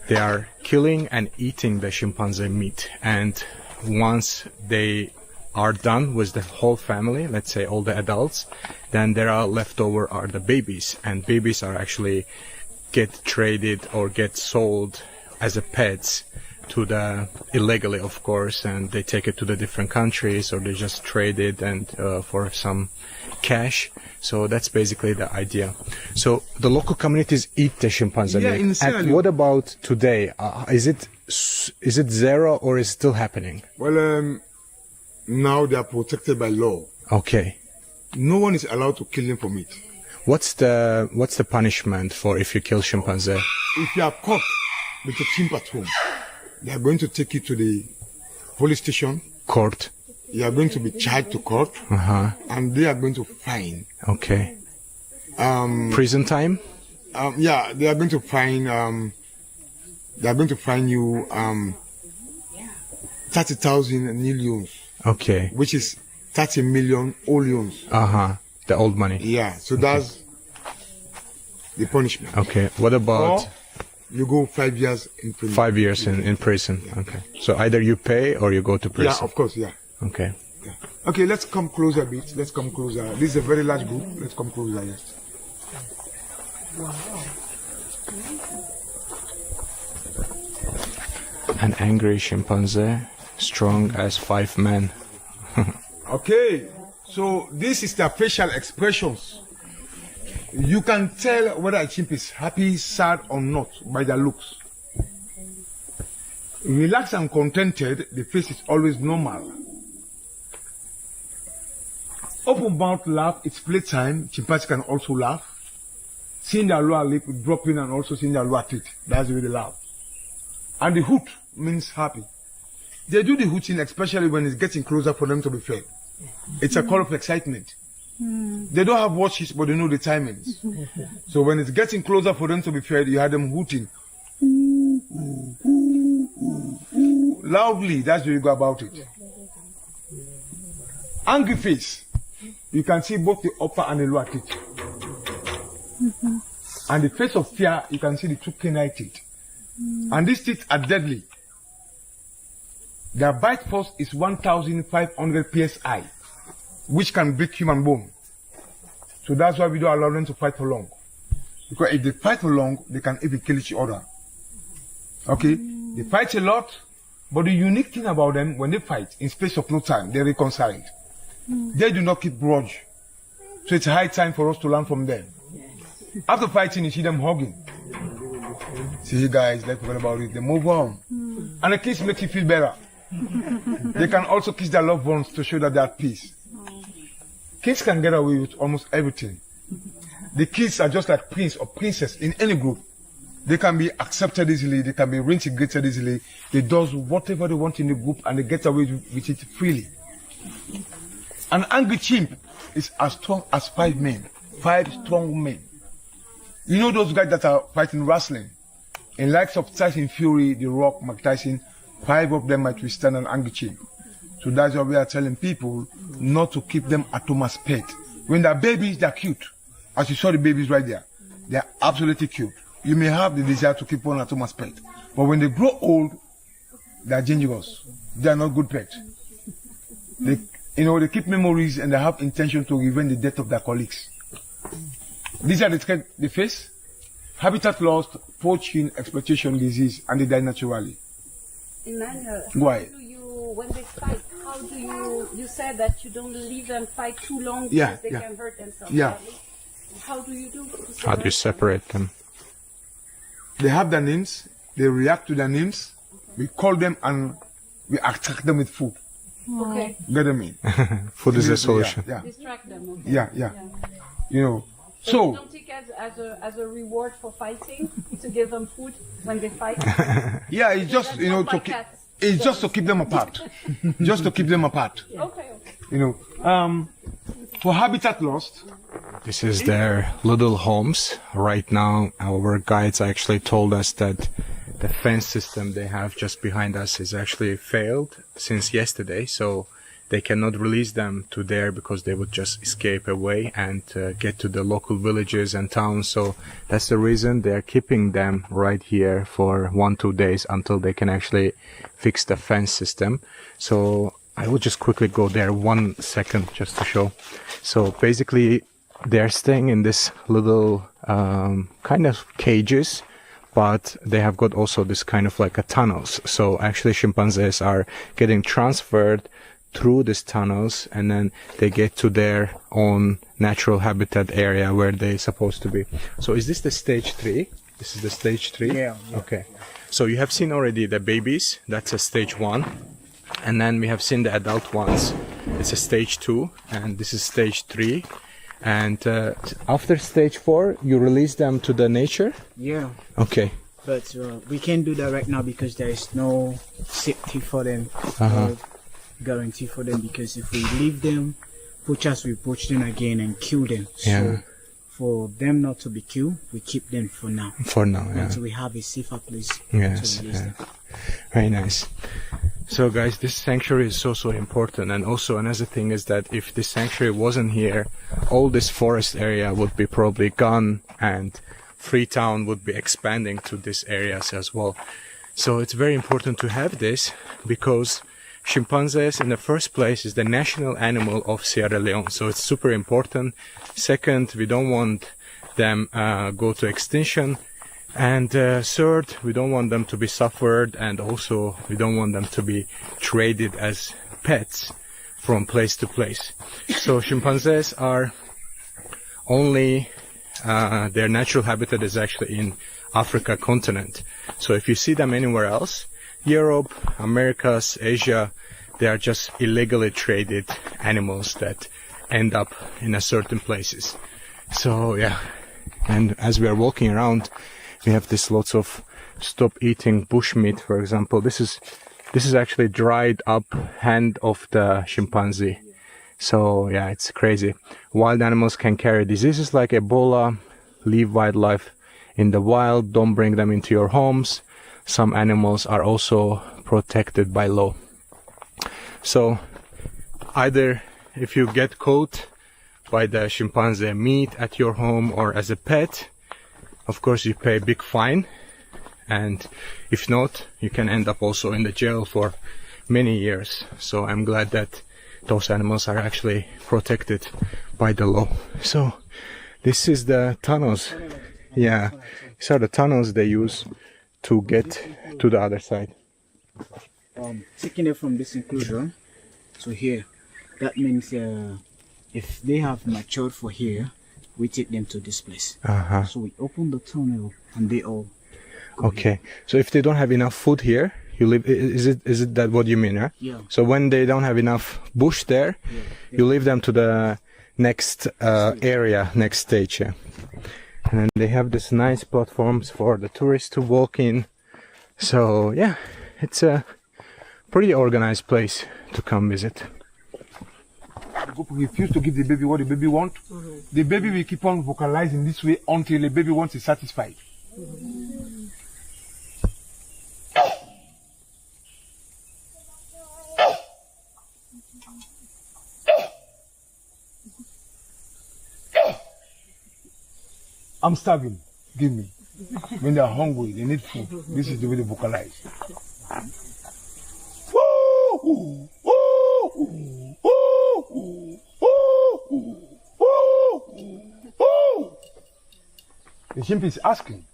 they are killing and eating the chimpanzee meat, and once they are done with the whole family, let's say all the adults, then there are leftover are the babies, and babies are actually get traded or get sold as a pets to the illegally, of course, and they take it to the different countries, or they just trade it and for some cash. So that's basically the idea. So the local communities eat the chimpanzee Yeah, meat. in Sierra And Leone. what about today? Is it zero or is it still happening? Well, now they are protected by law. Okay. No one is allowed to kill them for meat. What's the punishment for if you kill chimpanzee? If you are caught with a chimp at home, they are going to take you to the police station. Court. You are going to be charged to court, and they are going to fine. Okay. Prison time? Yeah, they are going to fine. They are going to fine you 30,000 millions, Okay. which is 30 million olions. The old money. Yeah, so that's the punishment. Okay. What about Or you go 5 years in prison. 5 years in prison? Okay. So either you pay or you go to prison. Yeah, of course, yeah. Okay. Yeah. Okay, let's come closer a bit. Let's come closer. This is a very large group. Let's come closer, yes. An angry chimpanzee, strong as 5 men. Okay, so this is their facial expressions. You can tell whether a chimp is happy, sad, or not by their looks. Relaxed and contented, the face is always normal. Open mouth laugh, it's playtime. Chimpanzees can also laugh. Seeing their lower lip dropping and also seeing their lower teeth. That's the way they laugh. And the hoot means happy. They do the hooting especially when it's getting closer for them to be fed. It's a call of excitement. They don't have watches, but they know the timings. So when it's getting closer for them to be fed, you have them hooting. Loudly, that's the way you go about it. Angry face. You can see both the upper and the lower teeth. And the face of fear, you can see the two canine teeth. And these teeth are deadly. Their bite force is 1,500 psi, which can break human bone. So that's why we don't allow them to fight for long. Because if they fight for long, they can even kill each other. Okay? They fight a lot, but the unique thing about them, when they fight, in space of no time, they reconcile. They do not keep grudge. So it's high time for us to learn from them. After fighting, you see them hugging. See you guys, let's forget about it. They move on. And a kiss makes you feel better. They can also kiss their loved ones to show that they're at peace. Kids can get away with almost everything. The kids are just like prince or princess in any group. They can be accepted easily, they can be reintegrated easily. They do whatever they want in the group and they get away with it freely. An angry chimp is as strong as 5 men. 5 strong men. You know those guys that are fighting wrestling? In likes of Tyson Fury, The Rock, Mike Tyson, 5 of them might withstand an angry chimp. So that's why we are telling people not to keep them at home as pets. When they're babies, they're cute. As you saw the babies right there, they're absolutely cute. You may have the desire to keep one at home as pet. But when they grow old, they're dangerous. They're not good pets. They keep memories and they have intention to revenge the death of their colleagues. These are the face, habitat loss, poaching, exploitation, disease, and they die naturally. Emmanuel, Why? how do you, when they fight, how do you said that you don't leave them fight too long because Yeah, they yeah. can hurt themselves. Yeah. badly. How do you do? How do you separate them? They have their names, they react to their names, we call them and we attract them with food. Okay. Get them in. Food is the solution. Yeah, Distract them. Okay. yeah. You So, don't take it as a reward for fighting to give them food when they fight. yeah, it's just, That's not my to keep, cat. it's just to keep them apart. Just to keep them apart. Okay. For habitat loss, This is their little homes. Right now, our guides actually told us that the fence system they have just behind us is actually failed since yesterday. So they cannot release them to there because they would just escape away and get to the local villages and towns. So that's the reason they're keeping them right here for 1-2 days until they can actually fix the fence system. So I will just quickly go there 1 second just to show. So basically they're staying in this little kind of cages, but they have got also this kind of like a tunnels. So actually chimpanzees are getting transferred through these tunnels, and then they get to their own natural habitat area where they're supposed to be. So is this the stage 3? This is the stage 3? Yeah. Okay. So you have seen already the babies, that's a stage 1. And then we have seen the adult ones. It's a stage 2, and this is stage 3. And after stage 4, you release them to the nature? Yeah. Okay. But we can't do that right now because there is no safety for them. Guarantee for them, because if we leave them, poachers will poach them again and kill them. Yeah. So for them not to be killed, we keep them for now. For now, yeah. Until we have a safer place Yes, to release them. Very nice. So guys, this sanctuary is so important. And also another thing is that if this sanctuary wasn't here, all this forest area would be probably gone, and Freetown would be expanding to these areas as well. So it's very important to have this, because chimpanzees in the first place is the national animal of Sierra Leone, so it's super important. Second, we don't want them go to extinction, and third, we don't want them to be suffered, and also we don't want them to be traded as pets from place to place. So chimpanzees are only their natural habitat is actually in Africa continent. So if you see them anywhere else, Europe, Americas, Asia, they are just illegally traded animals that end up in a certain places. So yeah, and as we are walking around, we have this lots of stop eating bushmeat, for example. This is actually dried up hand of the chimpanzee. So yeah, it's crazy. Wild animals can carry diseases like Ebola. Leave wildlife in the wild, don't bring them into your homes. Some animals are also protected by law. So either if you get caught by the chimpanzee meat at your home or as a pet, of course you pay a big fine, and if not, you can end up also in the jail for many years. So I'm glad that those animals are actually protected by the law. So this is the tunnels. Yeah, these are the tunnels they use to get to the other side. Taking it from this enclosure to here, that means if they have matured for here, we take them to this place. So we open the tunnel and they all go Okay, here. so if they don't have enough food here, you leave. Is it that what you mean? Huh? Yeah. So when they don't have enough bush there, you leave them to the next area, next stage. Yeah. And then they have this nice platforms for the tourists to walk in. So yeah, it's a pretty organized place to come visit. The group refuse to give the baby what the baby wants. The baby will keep on vocalizing this way until the baby wants is satisfied. I'm starving. Give me. When they're hungry, they need food. This is the way they vocalize. The chimpanzee is asking,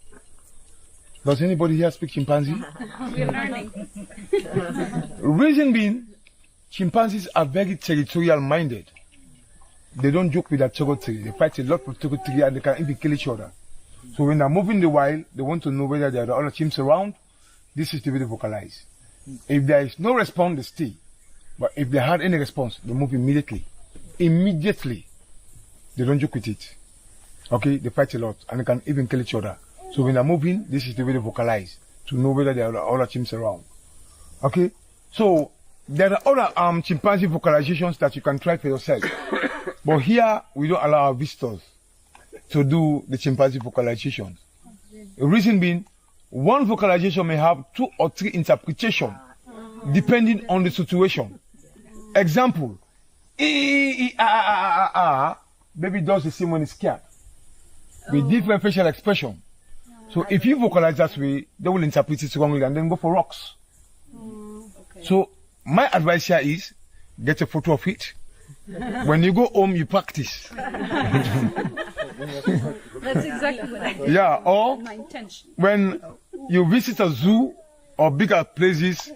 does anybody here speak chimpanzee? We're learning. Reason being, chimpanzees are very territorial minded. They don't joke with their territory. They fight a lot for territory and they can even kill each other. So when they're moving the wild, they want to know whether there are other chimps around. This is the way they vocalize. If there is no response, they stay. But if they had any response, they move immediately. Immediately. They don't joke with it. Okay, they fight a lot and they can even kill each other. So when they're moving, this is the way they vocalize to know whether there are other chimps around. Okay, so there are other chimpanzee vocalizations that you can try for yourself. But here, we don't allow our visitors to do the chimpanzee vocalizations. The reason being, one vocalization may have 2 or 3 interpretations depending on the situation. Example. Baby does the same when it's scared. With different facial expression. So if you vocalize that way, they will interpret it wrongly and then go for rocks. So my advice here is get a photo of it. When you go home, you practice. That's exactly what I did. Yeah, or My intention. when you visit a zoo or bigger places,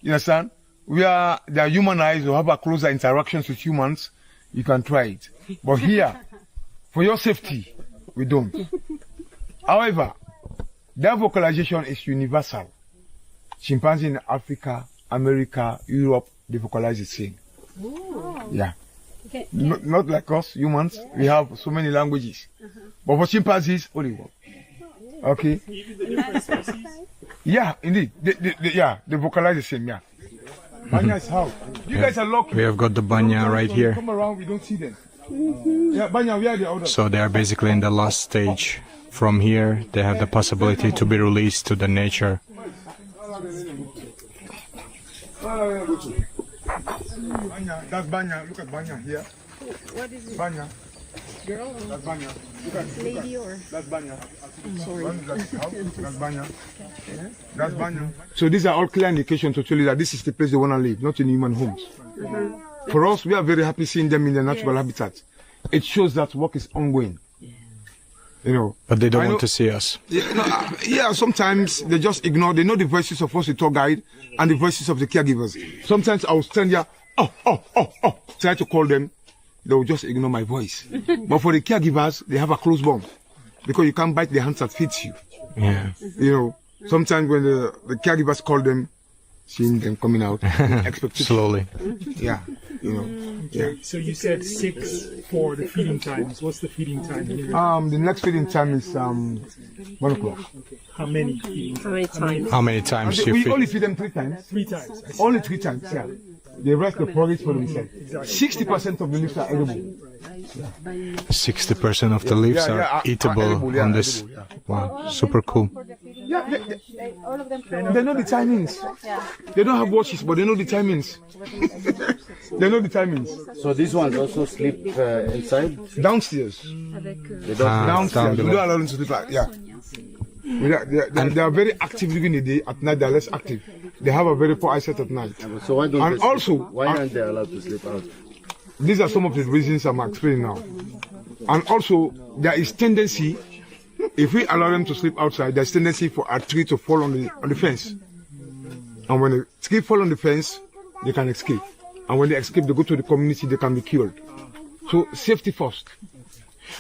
you understand, where there are human eyes or have a closer interactions with humans, you can try it. But here, for your safety, we don't. However, their vocalization is universal. Chimpanzees in Africa, America, Europe, they vocalize the same. Yeah. Okay. Not like us, humans. We have so many languages. But for chimpanzees, only one. Okay? Yeah, indeed. They vocalize the same, yeah. Banya is how? You guys are lucky. We have got the banya right here. Come around, we don't see them. Yeah, banya, we are the others. So they are basically in the last stage. From here, they have the possibility to be released to the nature. Banya, that's banya. Look at banya here. What is it? Banya. Girl? That's banya. Look at, Lady or? that's banya. Sorry. That's banya. That's banya. So these are all clear indications to tell you that this is the place they want to live, not in human homes. For us, we are very happy seeing them in their natural habitat. It shows that work is ongoing. You know. But they don't I want know- to see us. Yeah, sometimes they just ignore. They know the voices of us, the tour guide, and the voices of the caregivers. Sometimes I will stand here, try to call them. They will just ignore my voice. But for the caregivers, they have a close bond because you can't bite the hands that feeds you. Yeah. You know, sometimes when the caregivers call them, seeing them coming out, expect Slowly. Yeah, you know. Yeah. So you said 6 for the feeding times. What's the feeding time here? The next feeding time is 1 o'clock. How many feeding How many times? How many times you We feed? only feed them 3 times. 3 times. Only 3 times, yeah. The rest the porridge for themselves. 60% of the leaves are edible. 60% of the leaves Yeah, are yeah, eatable edible, yeah, on this. edible, yeah. Wow, super cool. Yeah, All of them they know the timings. They don't have watches, but they know the timings. They know the timings. So these ones also sleep inside? Downstairs. They don't Downstairs. We down don't allow them to sleep like, yeah. They are very active during the day. At night, they are less active. They have a very poor eyesight at night. So why don't And they sleep? also, Why aren't they allowed to sleep out? these are some of the reasons I'm explaining now. And also, there is tendency, if we allow them to sleep outside, there's tendency for a tree to fall on the fence. And when a tree fall on the fence, they can escape. And when they escape, they go to the community, they can be killed. So safety first.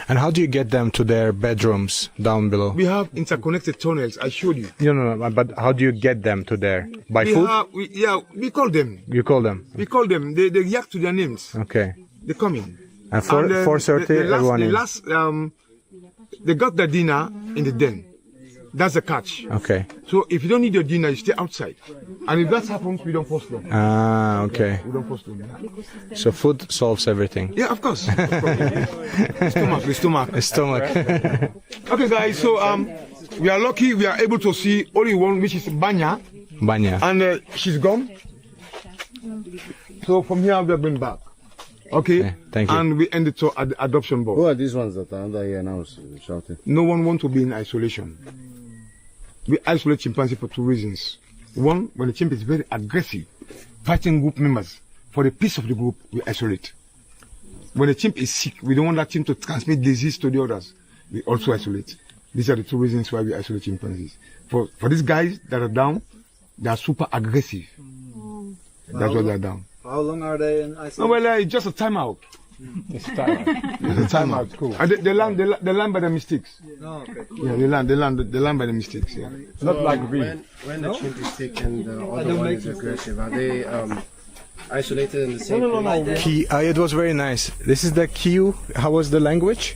And how do you get them to their bedrooms down below? We have interconnected tunnels, I showed you. No, but how do you get them to there? By foot? We call them. You call them? We call them. They react to their names. Okay. They come in. And 4:30, everyone in. They got the dinner in the den. That's the catch. Okay. So if you don't need your dinner, you stay outside. And if that happens, we don't force them. Ah, okay. We don't force them. So food solves everything. Yeah, of course. The stomach. Okay, guys. So we are lucky. We are able to see only one, which is Banya, Banya. and she's gone. So from here we are going back. Okay. Thank you. And we end it at the adoption board. Who are these ones that are under here now shouting? No one wants to be in isolation. We isolate chimpanzee for 2 reasons. One, when the chimp is very aggressive, fighting group members, for the peace of the group, we isolate. When the chimp is sick, we don't want that chimp to transmit disease to the others. We also isolate. These are the 2 reasons why we isolate chimpanzees. For these guys that are down, they are super aggressive. That's why they are down. How long are they in isolation? No, well, it's just a timeout. It's a timeout. It's a timeout. Cool. And they learn by the mistakes. Oh, okay. Yeah, they learn by the mistakes. Yeah. Not like we. When the chimp is sick and the other one is aggressive, are they isolated in the same place? Ki, it was very nice. This is the Kiu. How was the language?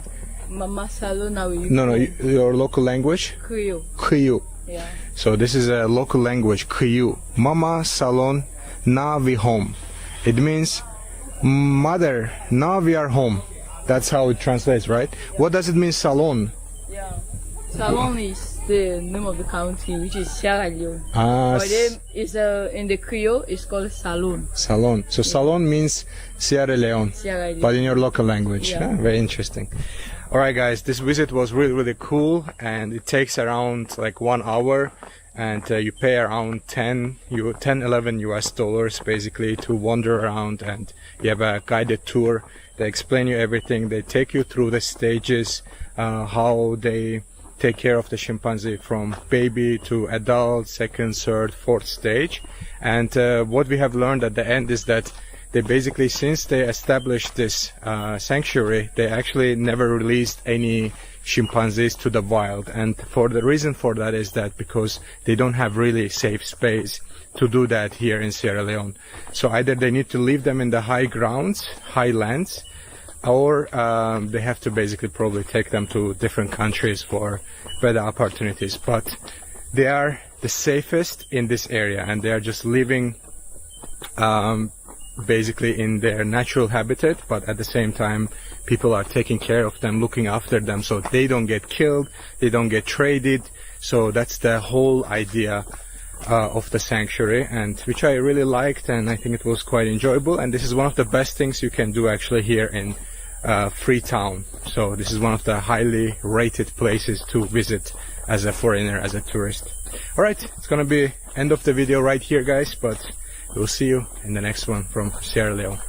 Mama Salona. No, your local language? Creole. Kiu. Yeah. So this is a local language, Kiu. Mama Salon, na we home. It means, mother, now we are home. That's how it translates, right? What does it mean, salon? Yeah. Salon is the name of the county, which is Sierra Leone. Ah, But then it's in the Creole, it's called Salon. Salon. So Salon means Sierra Leone, Sierra Leone. but in your local language. Yeah. Very interesting. All right, guys, this visit was really cool, and it takes around like 1 hour, and you pay around 11 US dollars basically to wander around, and you have a guided tour. They explain you everything. They take you through the stages, how they take care of the chimpanzee from baby to adult, second, third, fourth stage. And what we have learned at the end is that they basically, since they established this sanctuary, they actually never released any chimpanzees to the wild. And for the reason for that is that because they don't have really safe space to do that here in Sierra Leone. So either they need to leave them in the high grounds, high lands, or they have to basically probably take them to different countries for better opportunities. But they are the safest in this area, and they are just living basically in their natural habitat, but at the same time people are taking care of them, looking after them, so they don't get killed, they don't get traded. So that's the whole idea of the sanctuary, and which I really liked, and I think it was quite enjoyable. And this is one of the best things you can do actually here in Freetown. So this is one of the highly rated places to visit as a foreigner, as a tourist. All right, it's gonna be end of the video right here, guys, but we'll see you in the next one from Sierra Leone.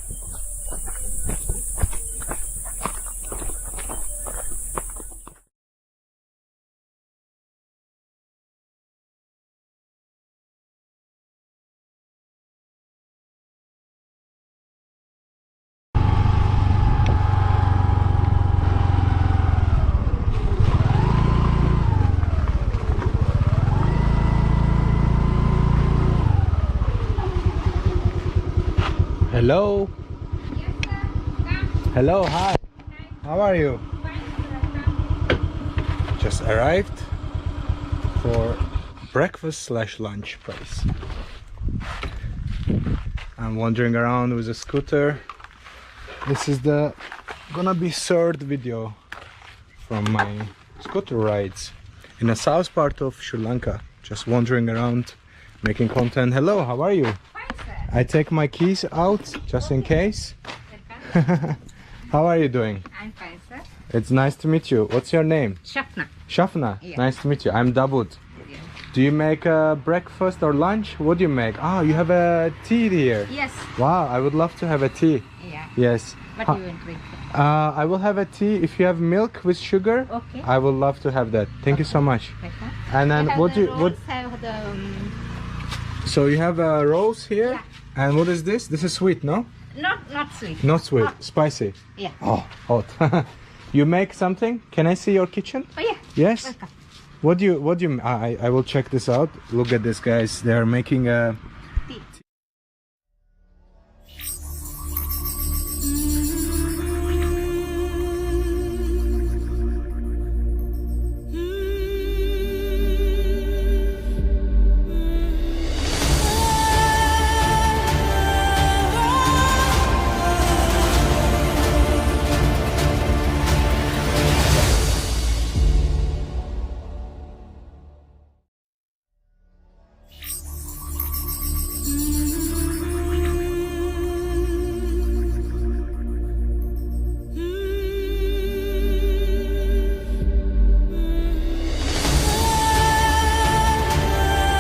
Hello. Hello, hi. How are you? Just arrived for breakfast/lunch place. I'm wandering around with a scooter. This is the gonna be third video from my scooter rides in the south part of Sri Lanka. Just wandering around, making content. Hello, how are you? I take my keys out just in case. How are you doing? I'm fine, sir. It's nice to meet you. What's your name? Shafna. Shafna. Yeah. Nice to meet you. I'm Davud. Yeah. Do you make breakfast or lunch? What do you make? Ah, you have a tea here. Yes. Wow, I would love to have a tea. Yeah. Yes. What do you want to drink? I will have a tea. If you have milk with sugar, Okay. I would love to have that. Thank you so much. Okay. And then what do you what? Have the, So you have a rose here, Yeah. and what is this? This is sweet, no? not sweet. Not sweet, Hot. spicy. Yeah. Oh, hot. You make something? Can I see your kitchen? Oh yeah. Yes. Welcome. What do you? I will check this out. Look at this, guys. They are making a. Tea.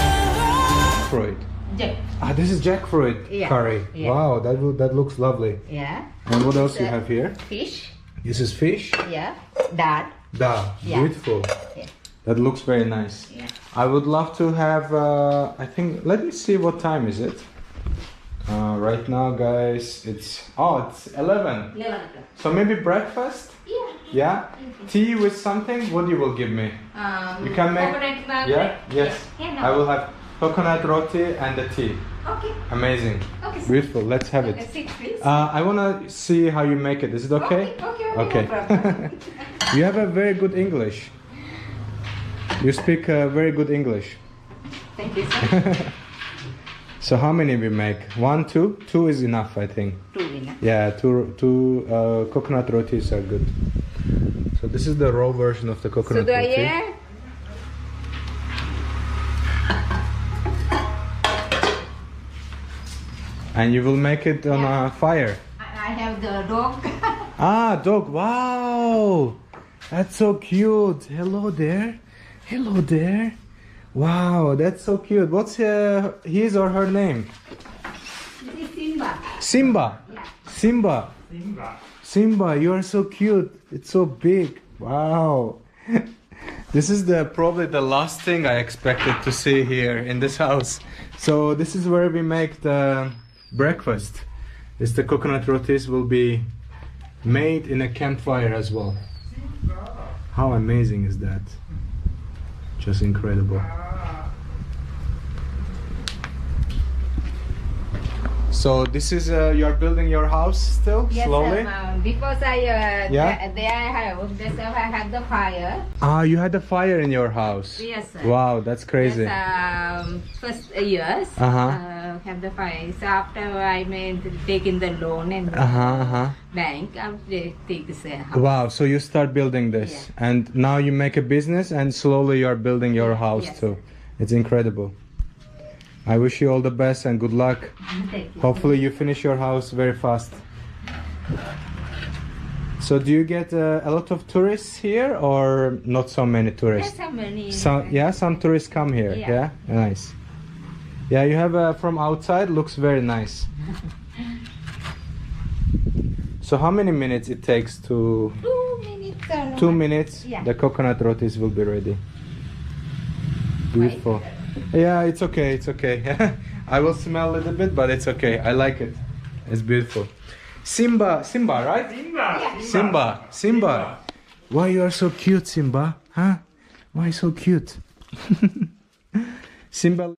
Jackfruit. Jack. Ah, this is jackfruit Yeah. curry. Yeah. Wow, that looks lovely. Yeah. And what else you The have here? Fish. This is fish. Yeah. Dal. Da, Yeah. beautiful. Yeah. That looks very nice. Yeah. I would love to have. I think. Let me see. What time is it? Right now, guys, it's 11. 11 So maybe breakfast. Yeah. Yeah. Tea with something. What you will give me? You can make. Coconut Yeah. Yes. Yeah, no. I will have coconut roti and the tea. Okay. Amazing. Okay. Beautiful. Let's have it. Okay, sit, please. I wanna see how you make it. Is it okay? Okay. No problem. You have a very good English. You speak very good English. Thank you, sir. So how many we make? 1, 2? 2 is enough, I think. 2 enough. Yeah, two coconut rotis are good. So this is the raw version of the So coconut do roti. I And you will make it on a fire. I have the dog. Ah, dog. Wow. That's so cute. Hello there. Hello there. Wow, that's so cute. What's his or her name? This is Simba. Simba. Yeah. Simba. Simba, you are so cute. It's so big. Wow. This is probably the last thing I expected to see here in this house. So this is where we make the breakfast. The coconut rotis will be made in a campfire as well. How amazing is that? Just incredible. So this is you are building your house still Yes, slowly? because I Yeah? there I have the fire. Ah, you had a fire in your house. Yes, sir. Wow, that's crazy. Yes, first years have the fire. So after I taking the loan and bank, I take this house. Wow, so you start building this, Yeah. and now you make a business, and slowly you are building your house Yes. too. It's incredible. I wish you all the best and good luck. Thank you. Hopefully you finish your house very fast. So do you get a lot of tourists here, or not so many tourists? Yes, how many? Some tourists come here. Yeah. Yeah, nice. Yeah, you have from outside, looks very nice. So how many minutes it takes to? 2 minutes. 2 minutes. Yeah. The coconut rotis will be ready. Beautiful. Yeah, it's okay. It's okay. I will smell a little bit, but it's okay. I like it. It's beautiful. Simba, right? Simba. Why you are so cute, Simba? Huh? Why so cute? Simba.